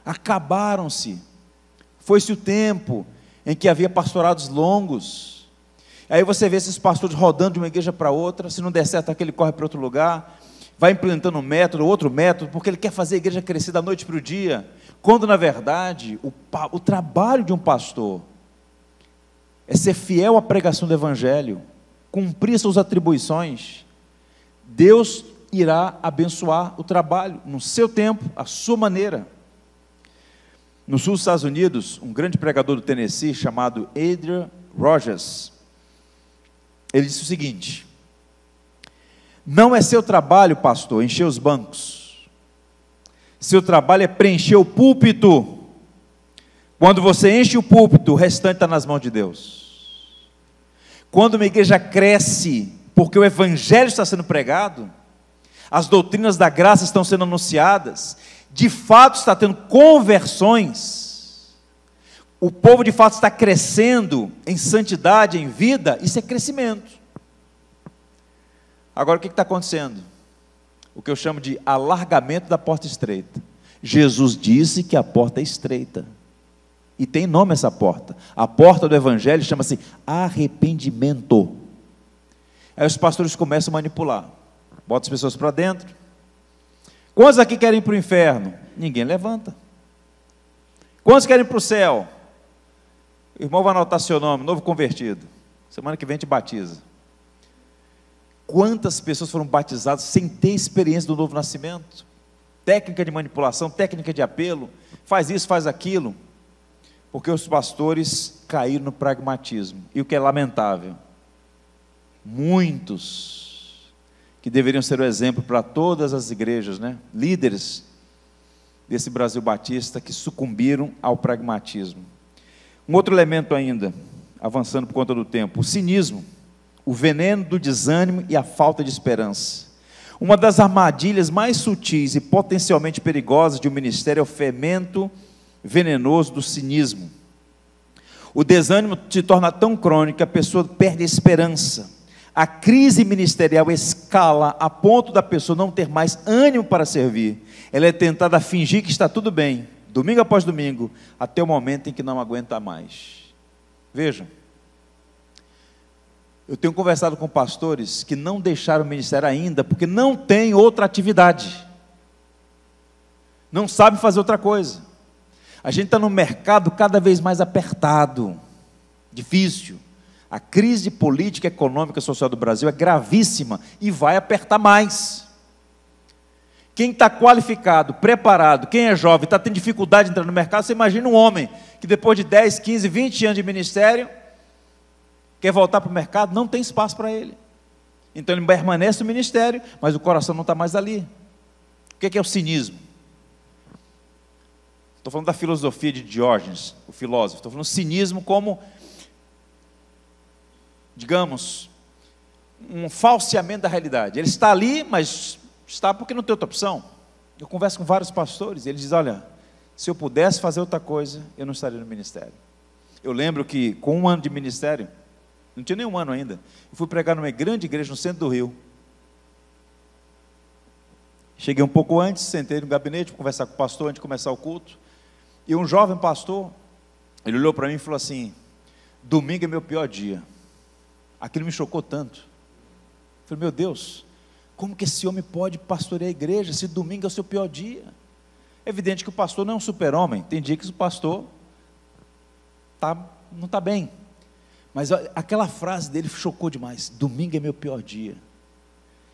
Acabaram-se. Foi-se o tempo em que havia pastorados longos. Aí você vê esses pastores rodando de uma igreja para outra, se não der certo aquele corre para outro lugar, vai implementando um método, outro método, porque ele quer fazer a igreja crescer da noite para o dia, quando na verdade o trabalho de um pastor é ser fiel à pregação do evangelho, cumprir suas atribuições. Deus irá abençoar o trabalho, no seu tempo, à sua maneira. No sul dos Estados Unidos, um grande pregador do Tennessee, chamado Adrian Rogers, ele disse o seguinte: não é seu trabalho, pastor, encher os bancos. Seu trabalho é preencher o púlpito. Quando você enche o púlpito, o restante está nas mãos de Deus. Quando uma igreja cresce, porque o evangelho está sendo pregado, as doutrinas da graça estão sendo anunciadas, de fato está tendo conversões, o povo de fato está crescendo em santidade, em vida, isso é crescimento. Agora o que está acontecendo? O que eu chamo de alargamento da porta estreita. Jesus disse que a porta é estreita, e tem nome essa porta. A porta do evangelho chama-se arrependimento. Aí os pastores começam a manipular, bota as pessoas para dentro. Quantos aqui querem ir para o inferno? Ninguém levanta. Quantos querem ir para o céu? O irmão vai anotar seu nome, novo convertido, semana que vem te batiza. Quantas pessoas foram batizadas sem ter experiência do novo nascimento? Técnica de manipulação, técnica de apelo, faz isso, faz aquilo, porque os pastores caíram no pragmatismo. E o que é lamentável, muitos que deveriam ser o exemplo para todas as igrejas, né? Líderes desse Brasil Batista que sucumbiram ao pragmatismo. Um outro elemento ainda, avançando por conta do tempo, o cinismo, o veneno do desânimo e a falta de esperança. Uma das armadilhas mais sutis e potencialmente perigosas de um ministério é o fermento venenoso do cinismo. O desânimo se torna tão crônico que a pessoa perde a esperança. A crise ministerial escala a ponto da pessoa não ter mais ânimo para servir. Ela é tentada a fingir que está tudo bem, domingo após domingo, até o momento em que não aguenta mais. Vejam, eu tenho conversado com pastores que não deixaram o ministério ainda, porque não tem outra atividade, não sabe fazer outra coisa. A gente está num mercado cada vez mais apertado, difícil. A crise política, econômica e social do Brasil é gravíssima e vai apertar mais. Quem está qualificado, preparado, quem é jovem, está tendo dificuldade de entrar no mercado, você imagina um homem que depois de 10, 15, 20 anos de ministério, quer voltar para o mercado, não tem espaço para ele. Então ele permanece no ministério, mas o coração não está mais ali. O que é o cinismo? Estou falando da filosofia de Diógenes, o filósofo. Estou falando cinismo como, digamos, um falseamento da realidade. Ele está ali, mas está porque não tem outra opção. Eu converso com vários pastores, e eles dizem, olha, se eu pudesse fazer outra coisa, eu não estaria no ministério. Eu lembro que com 1 ano de ministério, não tinha nem 1 ano ainda, eu fui pregar numa grande igreja no centro do Rio. Cheguei um pouco antes, sentei no gabinete para conversar com o pastor antes de começar o culto, e um jovem pastor, ele olhou para mim e falou assim, domingo é meu pior dia. Aquilo me chocou tanto. Eu falei, meu Deus, como que esse homem pode pastorear a igreja se domingo é o seu pior dia? É evidente que o pastor não é um super-homem, tem dia que o pastor não está bem, mas aquela frase dele chocou demais, domingo é meu pior dia.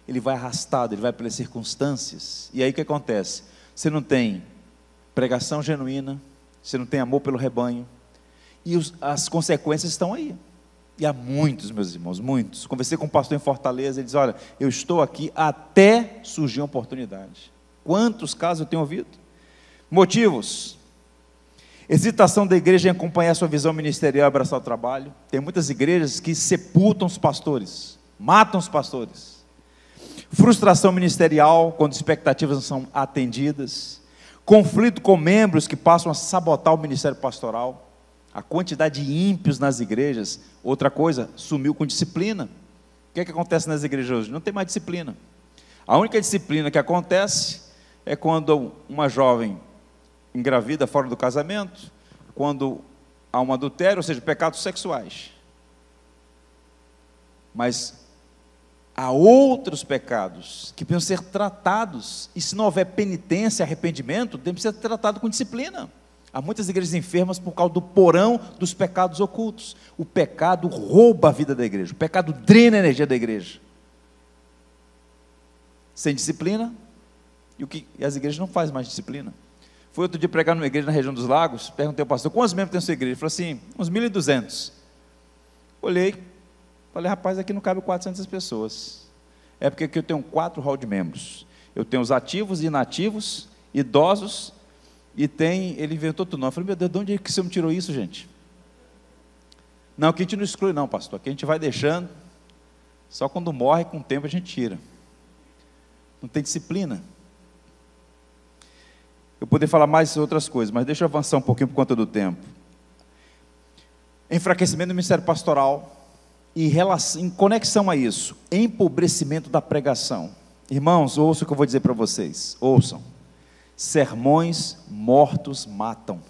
Ele vai arrastado, ele vai pelas circunstâncias, e aí o que acontece? Você não tem pregação genuína, você não tem amor pelo rebanho, e as consequências estão aí. E há muitos, meus irmãos, muitos. Conversei com um pastor em Fortaleza, ele diz, olha, eu estou aqui até surgir uma oportunidade. Quantos casos eu tenho ouvido? Motivos: hesitação da igreja em acompanhar sua visão ministerial e abraçar o trabalho. Tem muitas igrejas que sepultam os pastores, matam os pastores. Frustração ministerial, quando expectativas não são atendidas. Conflito com membros que passam a sabotar o ministério pastoral. A quantidade de ímpios nas igrejas. Outra coisa, sumiu com disciplina. O que é que acontece nas igrejas hoje? Não tem mais disciplina. A única disciplina que acontece é quando uma jovem engravida fora do casamento, quando há um adultério, ou seja, pecados sexuais. Mas há outros pecados que precisam ser tratados, e se não houver penitência, arrependimento, tem que ser tratado com disciplina. Há muitas igrejas enfermas por causa do porão dos pecados ocultos. O pecado rouba a vida da igreja, o pecado drena a energia da igreja. Sem disciplina, e as igrejas não fazem mais disciplina. Fui outro dia pregar numa igreja na região dos Lagos, perguntei ao pastor, quantos membros tem a sua igreja? Ele falou assim, uns 1.200. Olhei, falei, rapaz, aqui não cabe 400 pessoas. É porque aqui eu tenho 4 hall de membros. Eu tenho os ativos, inativos, idosos, e ele inventou tudo. Eu falei, meu Deus, de onde é que você me tirou isso, gente? Não, aqui a gente não exclui não, pastor. Aqui a gente vai deixando, só quando morre, com o tempo a gente tira. Não tem disciplina. Eu poderia falar mais outras coisas, mas deixa eu avançar um pouquinho por conta do tempo. Enfraquecimento do ministério pastoral, e em conexão a isso, empobrecimento da pregação. Irmãos, ouçam o que eu vou dizer para vocês, ouçam. Sermões mortos matam.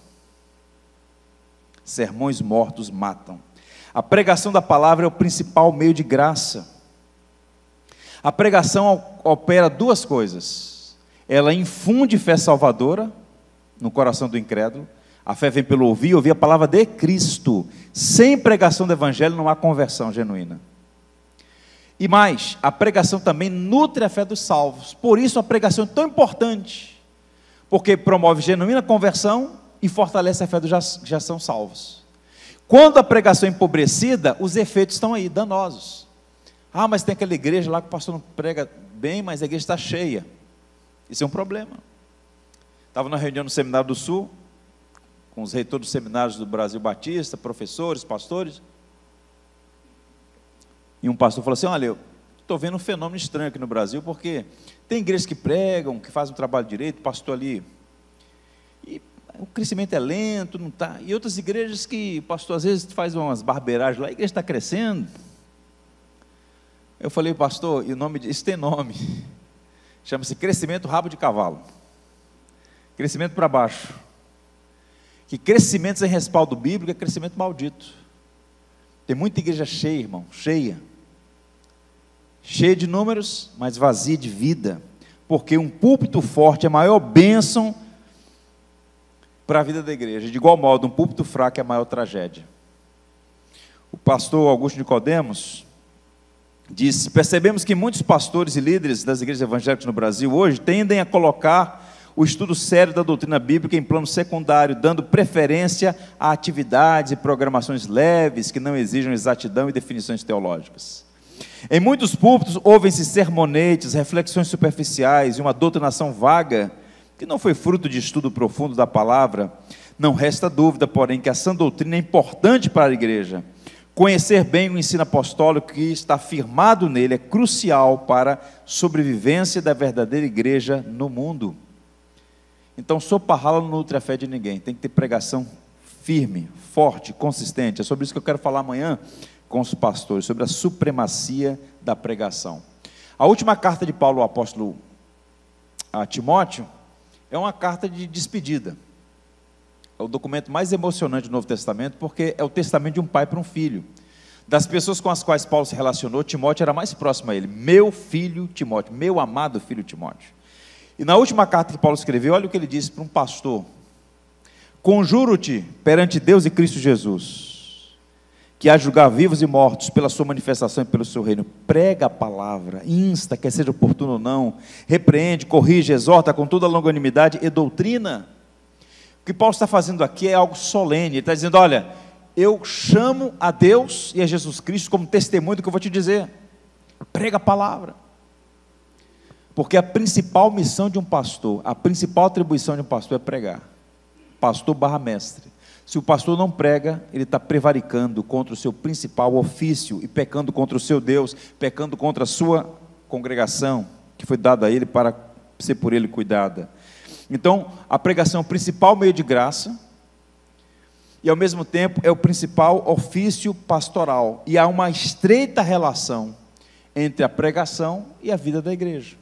Sermões mortos matam. A pregação da palavra é o principal meio de graça. A pregação opera 2 coisas. Ela infunde fé salvadora no coração do incrédulo. A fé vem pelo ouvir a palavra de Cristo. Sem pregação do evangelho não há conversão genuína. E mais, a pregação também nutre a fé dos salvos. Por isso a pregação é tão importante, porque promove genuína conversão e fortalece a fé dos que já são salvos. Quando a pregação é empobrecida, os efeitos estão aí, danosos. Ah, mas tem aquela igreja lá que o pastor não prega bem, mas a igreja está cheia. Isso é um problema. Estava na reunião no Seminário do Sul, com os reitores dos seminários do Brasil Batista, professores, pastores. E um pastor falou assim: olha, eu estou vendo um fenômeno estranho aqui no Brasil, porque tem igrejas que pregam, que fazem um trabalho direito, pastor ali, e o crescimento é lento, não está. E outras igrejas que o pastor às vezes faz umas barbeiragens lá, a igreja está crescendo. Eu falei: pastor, e o nome disso tem nome, chama-se crescimento rabo de cavalo, crescimento para baixo. Que crescimento sem respaldo bíblico é crescimento maldito. Tem muita igreja cheia, irmão, cheia de números, mas vazia de vida, porque um púlpito forte é a maior bênção para a vida da igreja. De igual modo, um púlpito fraco é a maior tragédia. O pastor Augusto Nicodemos disse: percebemos que muitos pastores e líderes das igrejas evangélicas no Brasil hoje tendem a colocar o estudo sério da doutrina bíblica em plano secundário, dando preferência a atividades e programações leves que não exijam exatidão e definições teológicas. Em muitos púlpitos ouvem-se sermonetes, reflexões superficiais e uma doutrinação vaga que não foi fruto de estudo profundo da palavra. Não resta dúvida, porém, que a sã doutrina é importante para a igreja. Conhecer bem o ensino apostólico que está firmado nele é crucial para a sobrevivência da verdadeira igreja no mundo. Então, sopa rala não nutre a fé de ninguém. Tem que ter pregação firme, forte, consistente. É sobre isso que eu quero falar amanhã com os pastores, sobre a supremacia da pregação. A última carta de Paulo, o apóstolo a Timóteo, é uma carta de despedida. É o documento mais emocionante do Novo Testamento, porque é o testamento de um pai para um filho. Das pessoas com as quais Paulo se relacionou, Timóteo era mais próximo a ele. Meu filho Timóteo, meu amado filho Timóteo. E na última carta que Paulo escreveu, olha o que ele disse para um pastor: conjuro-te perante Deus e Cristo Jesus, que há de julgar vivos e mortos pela sua manifestação e pelo seu reino. Prega a palavra, insta, quer seja oportuno ou não, repreende, corrige, exorta com toda a longanimidade e doutrina. O que Paulo está fazendo aqui é algo solene. Ele está dizendo: olha, eu chamo a Deus e a Jesus Cristo como testemunho do que eu vou te dizer. Prega a palavra. Porque a principal missão de um pastor, a principal atribuição de um pastor é pregar. Pastor barra mestre. Se o pastor não prega, ele está prevaricando contra o seu principal ofício e pecando contra o seu Deus, pecando contra a sua congregação, que foi dada a ele para ser por ele cuidada. Então, a pregação é o principal meio de graça e, ao mesmo tempo, é o principal ofício pastoral. E há uma estreita relação entre a pregação e a vida da igreja.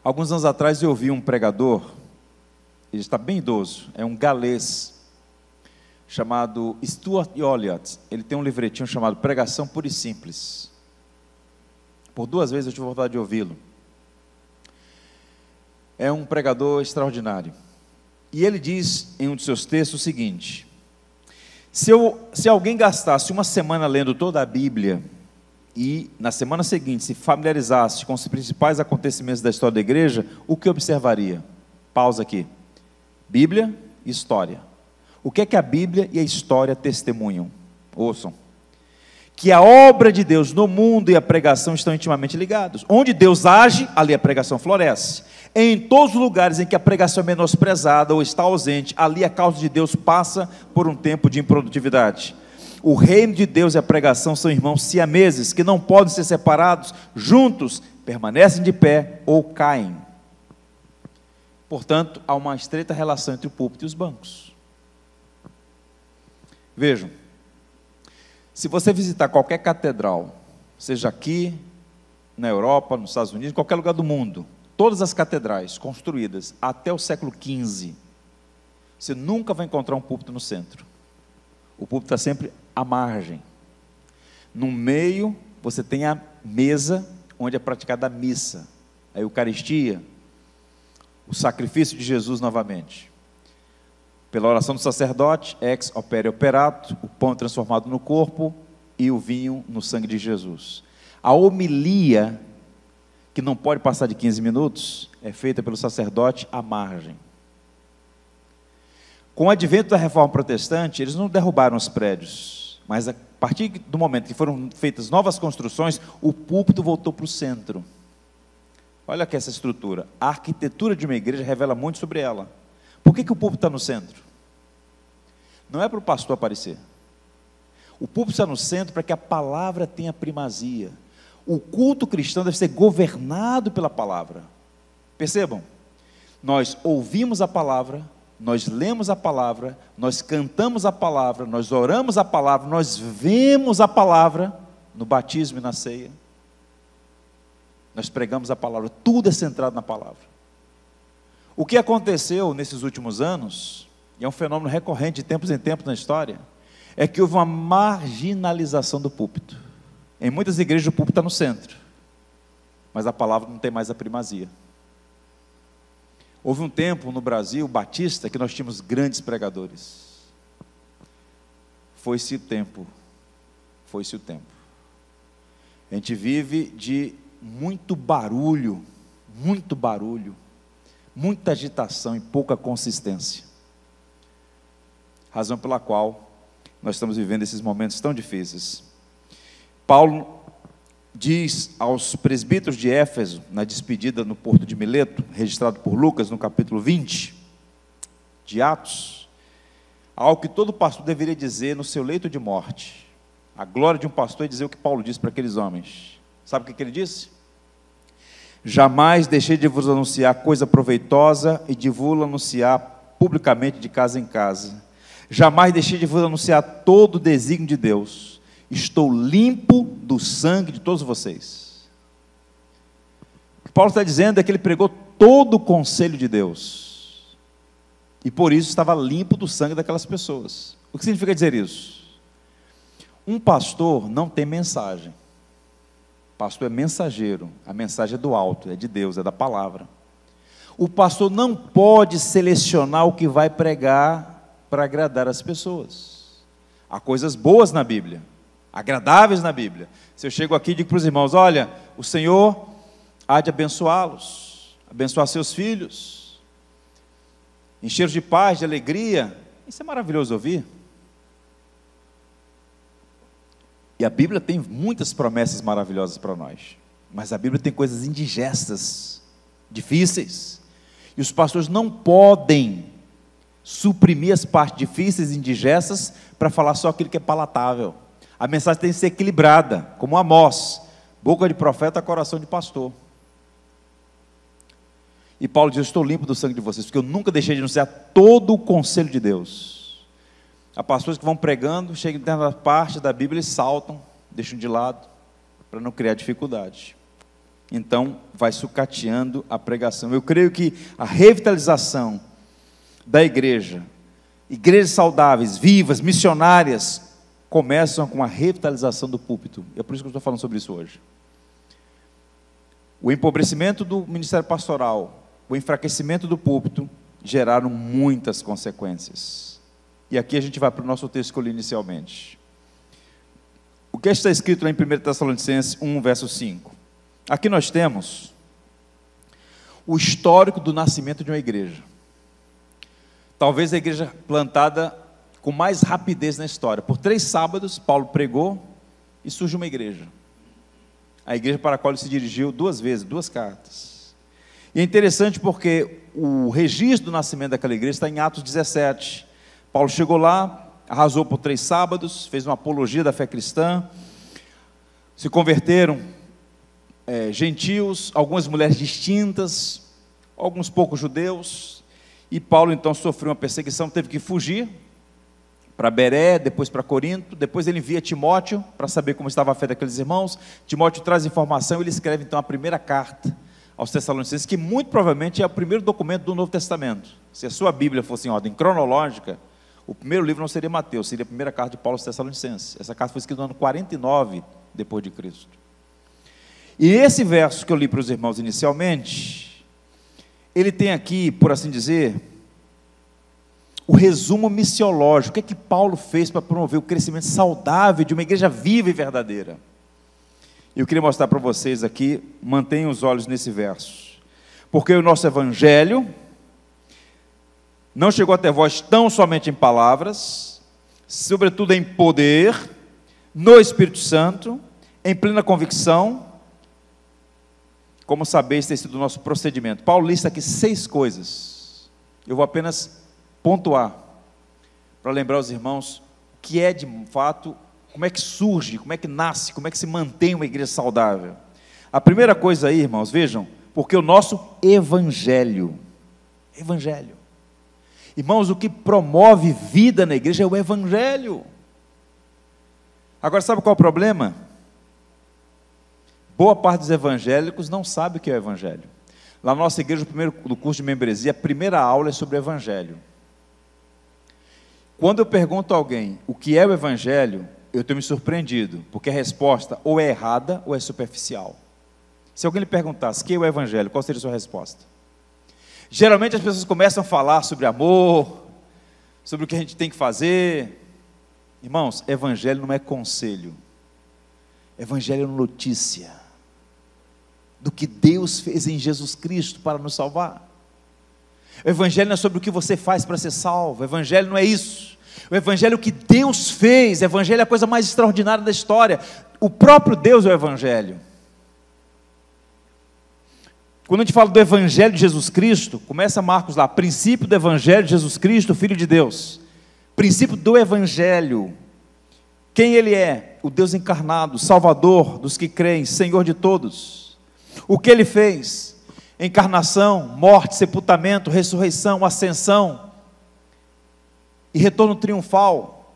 Alguns anos atrás eu ouvi um pregador, ele está bem idoso, é um galês, chamado Stuart Olyott. Ele tem um livretinho chamado Pregação Pura e Simples. Por 2 vezes eu tive vontade de ouvi-lo. É um pregador extraordinário. E ele diz em um de seus textos o seguinte: se alguém gastasse uma semana lendo toda a Bíblia, e na semana seguinte se familiarizasse com os principais acontecimentos da história da igreja, o que observaria? Pausa aqui. Bíblia e história. O que é que a Bíblia e a história testemunham? Ouçam. Que a obra de Deus no mundo e a pregação estão intimamente ligados. Onde Deus age, ali a pregação floresce. Em todos os lugares em que a pregação é menosprezada ou está ausente, ali a causa de Deus passa por um tempo de improdutividade. O reino de Deus e a pregação são irmãos siameses, que não podem ser separados, juntos permanecem de pé ou caem. Portanto, há uma estreita relação entre o púlpito e os bancos. Vejam, se você visitar qualquer catedral, seja aqui, na Europa, nos Estados Unidos, em qualquer lugar do mundo, todas as catedrais construídas até o século XV, você nunca vai encontrar um púlpito no centro. O púlpito está sempre à margem. No meio, você tem a mesa onde é praticada a missa, a Eucaristia, o sacrifício de Jesus novamente. Pela oração do sacerdote, ex opere operato, o pão é transformado no corpo e o vinho no sangue de Jesus. A homilia, que não pode passar de 15 minutos, é feita pelo sacerdote à margem. Com o advento da Reforma Protestante, eles não derrubaram os prédios, mas a partir do momento que foram feitas novas construções, o púlpito voltou para o centro. Olha aqui essa estrutura. A arquitetura de uma igreja revela muito sobre ela. Por que o púlpito está no centro? Não é para o pastor aparecer. O púlpito está no centro para que a palavra tenha primazia. O culto cristão deve ser governado pela palavra. Percebam, nós ouvimos a palavra, nós lemos a palavra, nós cantamos a palavra, nós oramos a palavra, nós vemos a palavra no batismo e na ceia. Nós pregamos a palavra, tudo é centrado na palavra. O que aconteceu nesses últimos anos, e é um fenômeno recorrente de tempos em tempos na história, é que houve uma marginalização do púlpito. Em muitas igrejas o púlpito está no centro, mas a palavra não tem mais a primazia. Houve um tempo no Brasil batista que nós tínhamos grandes pregadores. Foi-se o tempo. Foi-se o tempo. A gente vive de muito barulho, muita agitação e pouca consistência. Razão pela qual nós estamos vivendo esses momentos tão difíceis. Paulo diz aos presbíteros de Éfeso, na despedida no porto de Mileto, registrado por Lucas no capítulo 20 de Atos, algo que todo pastor deveria dizer no seu leito de morte. A glória de um pastor é dizer o que Paulo disse para aqueles homens. Sabe o que ele disse? Jamais deixei de vos anunciar coisa proveitosa e de vos anunciar publicamente de casa em casa. Jamais deixei de vos anunciar todo o desígnio de Deus. Estou limpo do sangue de todos vocês. O que Paulo está dizendo é que ele pregou todo o conselho de Deus. E por isso estava limpo do sangue daquelas pessoas. O que significa dizer isso? Um pastor não tem mensagem. Pastor é mensageiro. A mensagem é do alto, é de Deus, é da palavra. O pastor não pode selecionar o que vai pregar para agradar as pessoas. Há coisas boas na Bíblia, agradáveis na Bíblia. Se eu chego aqui e digo para os irmãos: olha, o Senhor há de abençoá-los, abençoar seus filhos, encher de paz, de alegria, isso é maravilhoso ouvir. E a Bíblia tem muitas promessas maravilhosas para nós, mas a Bíblia tem coisas indigestas, difíceis, e os pastores não podem suprimir as partes difíceis e indigestas para falar só aquilo que é palatável. A mensagem tem que ser equilibrada, como Amós: boca de profeta, coração de pastor. E Paulo diz: eu estou limpo do sangue de vocês, porque eu nunca deixei de anunciar todo o conselho de Deus. Há pastores que vão pregando, chegam dentro da parte da Bíblia e saltam, deixam de lado, para não criar dificuldade. Então, vai sucateando a pregação. Eu creio que a revitalização da igreja, igrejas saudáveis, vivas, missionárias, começam com a revitalização do púlpito. É por isso que eu estou falando sobre isso hoje. O empobrecimento do ministério pastoral, o enfraquecimento do púlpito, geraram muitas consequências. E aqui a gente vai para o nosso texto que eu li inicialmente. O que está escrito lá em 1 Tessalonicenses 1, verso 5? Aqui nós temos o histórico do nascimento de uma igreja. Talvez a igreja plantada com mais rapidez na história. Por 3 sábados, Paulo pregou e surge uma igreja. A igreja para a qual ele se dirigiu 2 vezes, 2 cartas. E é interessante porque o registro do nascimento daquela igreja está em Atos 17. Paulo chegou lá, arrasou por 3 sábados, fez uma apologia da fé cristã, se converteram gentios, algumas mulheres distintas, alguns poucos judeus, e Paulo então sofreu uma perseguição, teve que fugir para Beré, depois para Corinto, depois ele envia Timóteo para saber como estava a fé daqueles irmãos. Timóteo traz informação, ele escreve então a primeira carta aos Tessalonicenses, que muito provavelmente é o primeiro documento do Novo Testamento. Se a sua Bíblia fosse em ordem cronológica, o primeiro livro não seria Mateus, seria a primeira carta de Paulo aos Tessalonicenses. Essa carta foi escrita no ano 49 depois de Cristo. E esse verso que eu li para os irmãos inicialmente, ele tem aqui, por assim dizer, o resumo missiológico. O que é que Paulo fez para promover o crescimento saudável de uma igreja viva e verdadeira? Eu queria mostrar para vocês aqui, mantenham os olhos nesse verso. Porque o nosso evangelho não chegou até vós tão somente em palavras, sobretudo em poder, no Espírito Santo, em plena convicção, como sabeis ter sido o nosso procedimento. Paulo lista aqui 6 coisas. Eu vou apenas pontuar, para lembrar os irmãos, o que é de fato, como é que surge, como é que nasce, como é que se mantém uma igreja saudável. A primeira coisa aí, irmãos, vejam, porque o nosso evangelho, irmãos, o que promove vida na igreja é o evangelho. Agora, sabe qual é o problema? Boa parte dos evangélicos não sabe o que é o evangelho. Lá na nossa igreja, no curso de membresia, a primeira aula é sobre o evangelho. Quando eu pergunto a alguém o que é o evangelho, eu tenho me surpreendido, porque a resposta ou é errada ou é superficial. Se alguém lhe perguntasse o que é o evangelho, qual seria a sua resposta? Geralmente as pessoas começam a falar sobre amor, sobre o que a gente tem que fazer. Irmãos, evangelho não é conselho, evangelho é notícia do que Deus fez em Jesus Cristo para nos salvar. O evangelho não é sobre o que você faz para ser salvo, o evangelho não é isso. O evangelho é o que Deus fez, o evangelho é a coisa mais extraordinária da história. O próprio Deus é o evangelho. Quando a gente fala do evangelho de Jesus Cristo, começa Marcos lá, princípio do evangelho de Jesus Cristo, Filho de Deus. Princípio do evangelho. Quem ele é? O Deus encarnado, Salvador dos que creem, Senhor de todos. O que ele fez? Encarnação, morte, sepultamento, ressurreição, ascensão e retorno triunfal.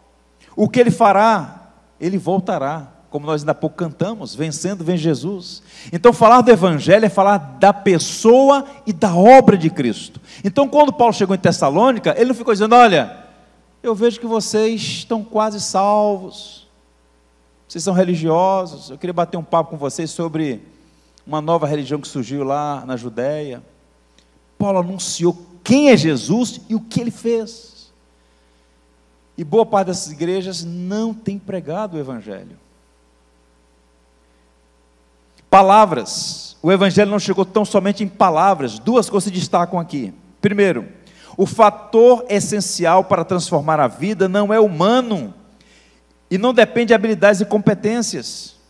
O que ele fará? Ele voltará, como nós ainda há pouco cantamos, vencendo vem Jesus. Então falar do evangelho é falar da pessoa e da obra de Cristo. Então quando Paulo chegou em Tessalônica, ele não ficou dizendo, olha, eu vejo que vocês estão quase salvos, vocês são religiosos, eu queria bater um papo com vocês sobre uma nova religião que surgiu lá na Judéia. Paulo anunciou quem é Jesus e o que ele fez. E boa parte dessas igrejas não tem pregado o evangelho. Palavras. O evangelho não chegou tão somente em palavras. 2 coisas se destacam aqui. Primeiro, o fator essencial para transformar a vida não é humano e não depende de habilidades e competências.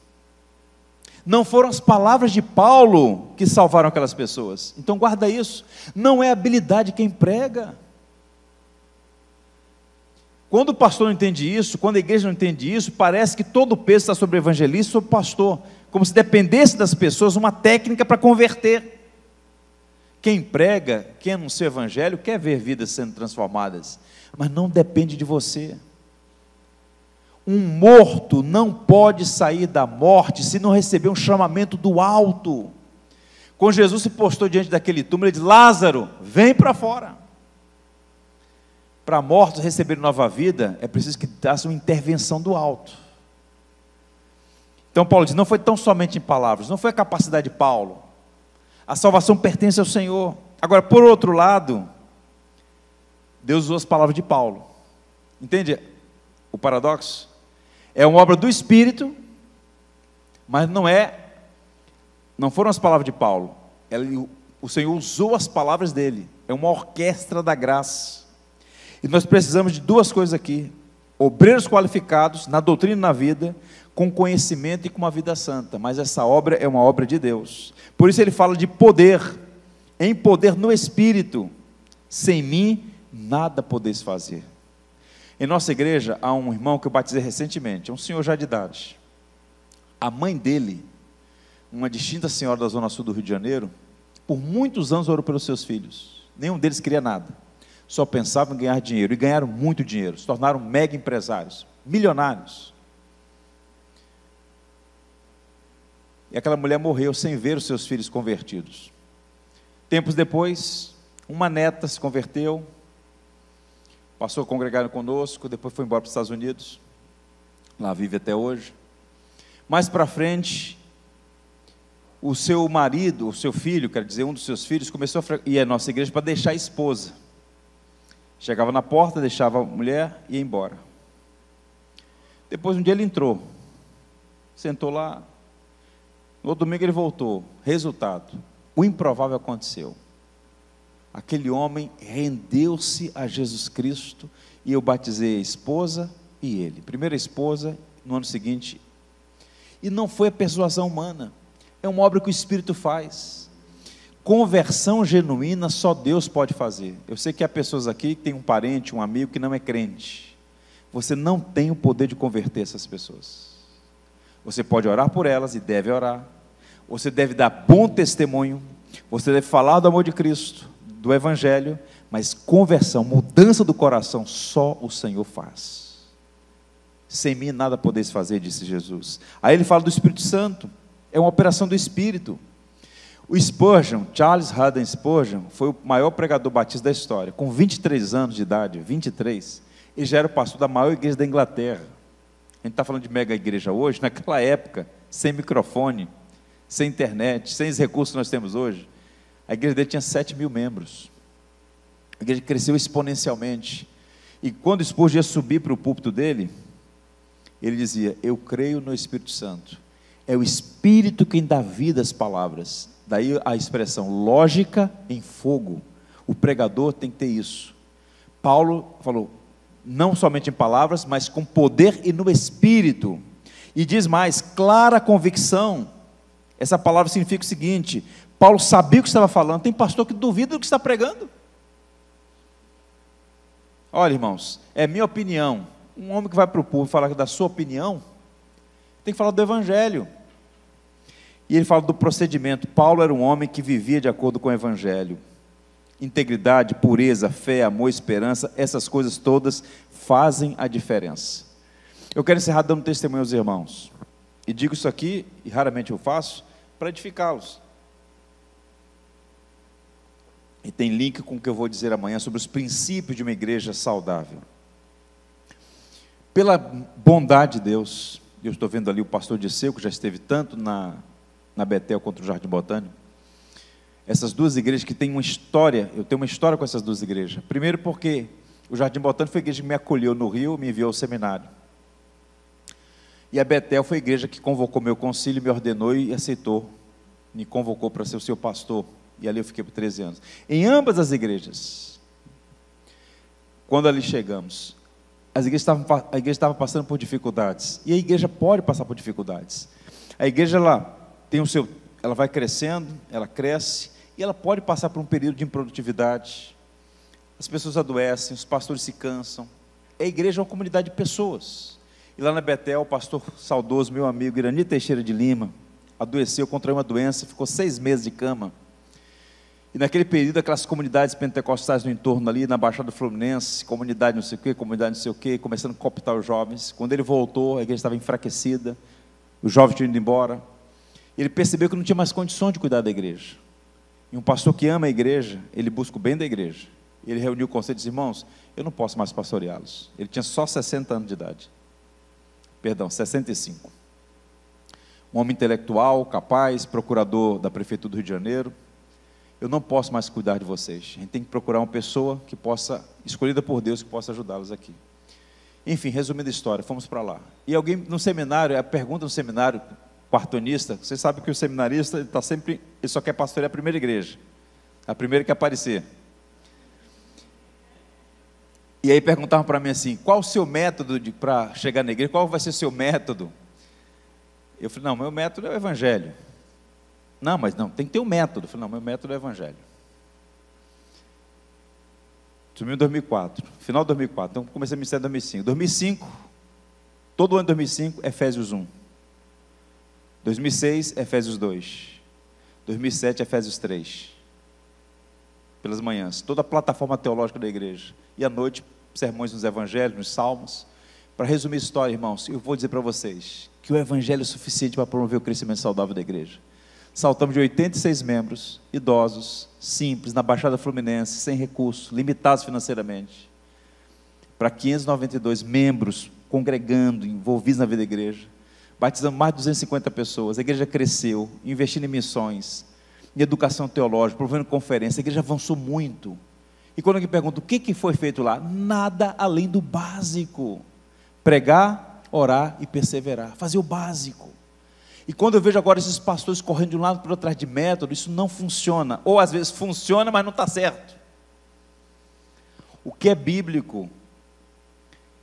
Não foram as palavras de Paulo que salvaram aquelas pessoas. Então guarda isso. Não é habilidade quem prega. Quando o pastor não entende isso, quando a igreja não entende isso, parece que todo o peso está sobre o evangelista e sobre o pastor, como se dependesse das pessoas uma técnica para converter. Quem prega, quem anuncia o evangelho, quer ver vidas sendo transformadas, mas não depende de você. Um morto não pode sair da morte se não receber um chamamento do alto. Quando Jesus se postou diante daquele túmulo, ele disse, Lázaro, vem para fora. Para mortos receberem nova vida, é preciso que haja uma intervenção do alto. Então Paulo diz, não foi tão somente em palavras, não foi a capacidade de Paulo. A salvação pertence ao Senhor. Agora, por outro lado, Deus usou as palavras de Paulo. Entende o paradoxo? É uma obra do Espírito, mas não foram as palavras de Paulo. O Senhor usou as palavras dele. É uma orquestra da graça. E nós precisamos de 2 coisas aqui: obreiros qualificados na doutrina e na vida, com conhecimento e com uma vida santa. Mas essa obra é uma obra de Deus. Por isso ele fala de poder, em poder no Espírito. Sem mim, nada podeis fazer. Em nossa igreja, há um irmão que eu batizei recentemente, um senhor já de idade. A mãe dele, uma distinta senhora da zona sul do Rio de Janeiro, por muitos anos orou pelos seus filhos. Nenhum deles queria nada. Só pensavam em ganhar dinheiro, e ganharam muito dinheiro, se tornaram mega empresários, milionários. E aquela mulher morreu sem ver os seus filhos convertidos. Tempos depois, uma neta se converteu, passou a congregar conosco, depois foi embora para os Estados Unidos, lá vive até hoje. Mais para frente, o seu marido, o seu filho, quer dizer, um dos seus filhos, começou a ir à nossa igreja para deixar a esposa. Chegava na porta, deixava a mulher e ia embora. Depois um dia ele entrou, sentou lá, No outro domingo ele voltou. Resultado, o improvável aconteceu. Aquele homem rendeu-se a Jesus Cristo e eu batizei a esposa e ele. Primeira esposa, no ano seguinte. E não foi a persuasão humana, é uma obra que o Espírito faz. Conversão genuína só Deus pode fazer. Eu sei que há pessoas aqui que têm um parente, um amigo que não é crente. Você não tem o poder de converter essas pessoas. Você pode orar por elas e deve orar. Você deve dar bom testemunho. Você deve falar do amor de Cristo, do Evangelho. Mas conversão, mudança do coração, só o Senhor faz. Sem mim nada podeis fazer, disse Jesus. Aí ele fala do Espírito Santo. É uma operação do Espírito. O Spurgeon, Charles Haddon Spurgeon, foi o maior pregador batista da história. Com 23 anos de idade, 23, ele já era o pastor da maior igreja da Inglaterra. A gente está falando de mega igreja hoje, naquela época, sem microfone, sem internet, sem os recursos que nós temos hoje. A igreja dele tinha 7 mil membros. A igreja cresceu exponencialmente. E quando Spurgeon ia subir para o púlpito dele, ele dizia: eu creio no Espírito Santo. É o Espírito quem dá vida às palavras. Daí a expressão lógica em fogo. O pregador tem que ter isso. Paulo falou, não somente em palavras, mas com poder e no Espírito. E diz mais, clara convicção. Essa palavra significa o seguinte: Paulo sabia o que estava falando. Tem pastor que duvida do que está pregando. Olha, irmãos, é minha opinião. Um homem que vai para o público falar da sua opinião, tem que falar do Evangelho. E ele fala do procedimento. Paulo era um homem que vivia de acordo com o Evangelho. Integridade, pureza, fé, amor, esperança, essas coisas todas fazem a diferença. Eu quero encerrar dando testemunho aos irmãos. E digo isso aqui, e raramente eu faço, para edificá-los. E tem link com o que eu vou dizer amanhã sobre os princípios de uma igreja saudável. Pela bondade de Deus, eu estou vendo ali o pastor Disseu, que já esteve tanto na Betel quanto no Jardim Botânico. Essas duas igrejas que têm uma história, eu tenho uma história com essas duas igrejas. Primeiro porque o Jardim Botânico foi a igreja que me acolheu no Rio, me enviou ao seminário. E a Betel foi a igreja que convocou meu concílio, me ordenou e aceitou. Me convocou para ser o seu pastor. E ali eu fiquei por 13 anos. Em ambas as igrejas, quando ali chegamos, a igreja estava passando por dificuldades. E a igreja pode passar por dificuldades. A igreja, ela vai crescendo, ela cresce, e ela pode passar por um período de improdutividade. As pessoas adoecem, os pastores se cansam. A igreja é uma comunidade de pessoas. E lá na Betel, o pastor saudoso, meu amigo Irani Teixeira de Lima, adoeceu, contraiu uma doença, ficou 6 meses de cama. E naquele período, aquelas comunidades pentecostais no entorno ali, na Baixada Fluminense, comunidade não sei o quê, começando a cooptar os jovens. Quando ele voltou, a igreja estava enfraquecida, os jovens tinham ido embora. Ele percebeu que não tinha mais condições de cuidar da igreja. E um pastor que ama a igreja, ele busca o bem da igreja. Ele reuniu o conselho e disse: irmãos, eu não posso mais pastoreá-los. Ele tinha só 60 anos de idade. Perdão, 65. Um homem intelectual, capaz, procurador da Prefeitura do Rio de Janeiro. Eu não posso mais cuidar de vocês. A gente tem que procurar uma pessoa que possa, escolhida por Deus, que possa ajudá-los aqui. Enfim, resumindo a história, fomos para lá. E alguém no seminário, a pergunta no seminário, quartonista, você sabe que o seminarista, ele só quer pastorear a primeira igreja. A primeira que aparecer. E aí perguntavam para mim assim: qual o seu método para chegar na igreja? Qual vai ser o seu método? Eu falei: não, meu método é o Evangelho. Não, mas não, tem que ter um método. Eu falei: não, meu método é o Evangelho. Sumiu em 2004, final de 2004, então comecei a ministrar em 2005. 2005, todo ano de 2005, Efésios 1. 2006, Efésios 2. 2007, Efésios 3. Pelas manhãs, toda a plataforma teológica da igreja. E à noite, sermões nos evangelhos, nos salmos. Para resumir a história, irmãos, eu vou dizer para vocês que o evangelho é suficiente para promover o crescimento saudável da igreja. Saltamos de 86 membros, idosos, simples, na Baixada Fluminense, sem recursos, limitados financeiramente, para 592 membros congregando, envolvidos na vida da igreja. Batizamos mais de 250 pessoas, a igreja cresceu, investindo em missões, em educação teológica, promovendo conferência, a igreja avançou muito. E quando alguém pergunta o que foi feito lá, nada além do básico: pregar, orar e perseverar, fazer o básico. E quando eu vejo agora esses pastores correndo de um lado para o outro atrás de método, isso não funciona. Ou às vezes funciona, mas não está certo. O que é bíblico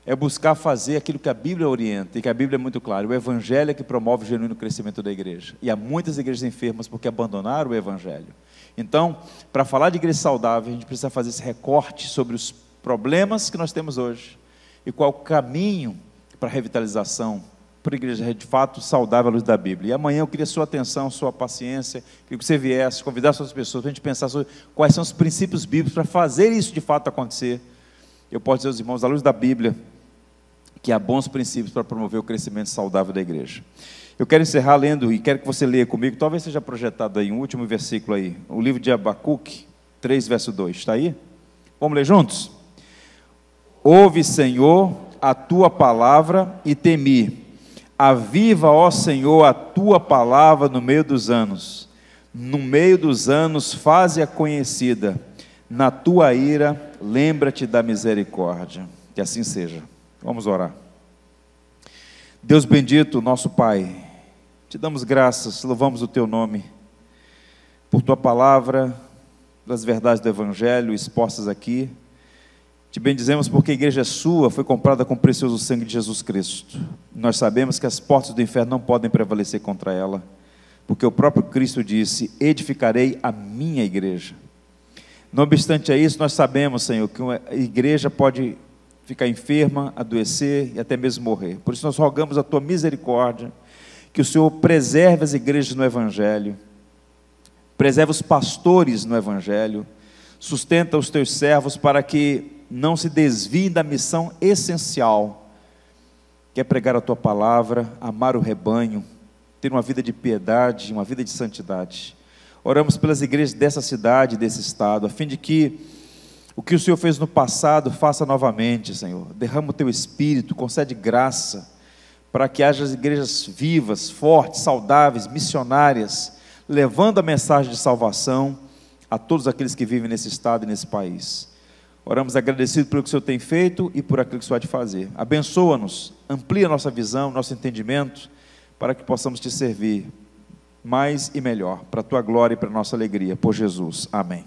é buscar fazer aquilo que a Bíblia orienta, e que a Bíblia é muito clara: o Evangelho é que promove o genuíno crescimento da igreja. E há muitas igrejas enfermas porque abandonaram o Evangelho. Então, para falar de igreja saudável, a gente precisa fazer esse recorte sobre os problemas que nós temos hoje, e qual o caminho para a revitalização, para a igreja de fato saudável à luz da Bíblia. E amanhã eu queria sua atenção, sua paciência, queria que você viesse, convidasse outras pessoas para a gente pensar sobre quais são os princípios bíblicos para fazer isso de fato acontecer. Eu posso dizer aos irmãos, à luz da Bíblia, que há bons princípios para promover o crescimento saudável da igreja. Eu quero encerrar lendo, e quero que você leia comigo, talvez seja projetado aí, um último versículo aí, o livro de Abacuque, 3, verso 2, está aí? Vamos ler juntos? Ouve, Senhor, a tua palavra e temi. Aviva, ó Senhor, a tua palavra no meio dos anos. No meio dos anos, faze-a conhecida. Na tua ira, lembra-te da misericórdia. Que assim seja. Vamos orar. Deus bendito, nosso Pai, te damos graças, louvamos o teu nome, por tua palavra, pelas verdades do Evangelho expostas aqui. Te bendizemos porque a igreja sua foi comprada com o precioso sangue de Jesus Cristo. Nós sabemos que as portas do inferno não podem prevalecer contra ela, porque o próprio Cristo disse: edificarei a minha igreja. Não obstante a isso, nós sabemos, Senhor, que uma igreja pode ficar enferma, adoecer e até mesmo morrer. Por isso nós rogamos a tua misericórdia, que o Senhor preserve as igrejas no Evangelho, preserve os pastores no Evangelho, sustenta os teus servos para que não se desviem da missão essencial, que é pregar a tua palavra, amar o rebanho, ter uma vida de piedade, uma vida de santidade. Oramos pelas igrejas dessa cidade, desse estado, a fim de que o que o Senhor fez no passado, faça novamente, Senhor. Derrama o teu Espírito, concede graça, para que haja igrejas vivas, fortes, saudáveis, missionárias, levando a mensagem de salvação a todos aqueles que vivem nesse estado e nesse país. Oramos agradecidos pelo que o Senhor tem feito e por aquilo que o Senhor há de fazer. Abençoa-nos, amplia a nossa visão, nosso entendimento, para que possamos te servir mais e melhor, para a tua glória e para a nossa alegria, por Jesus. Amém.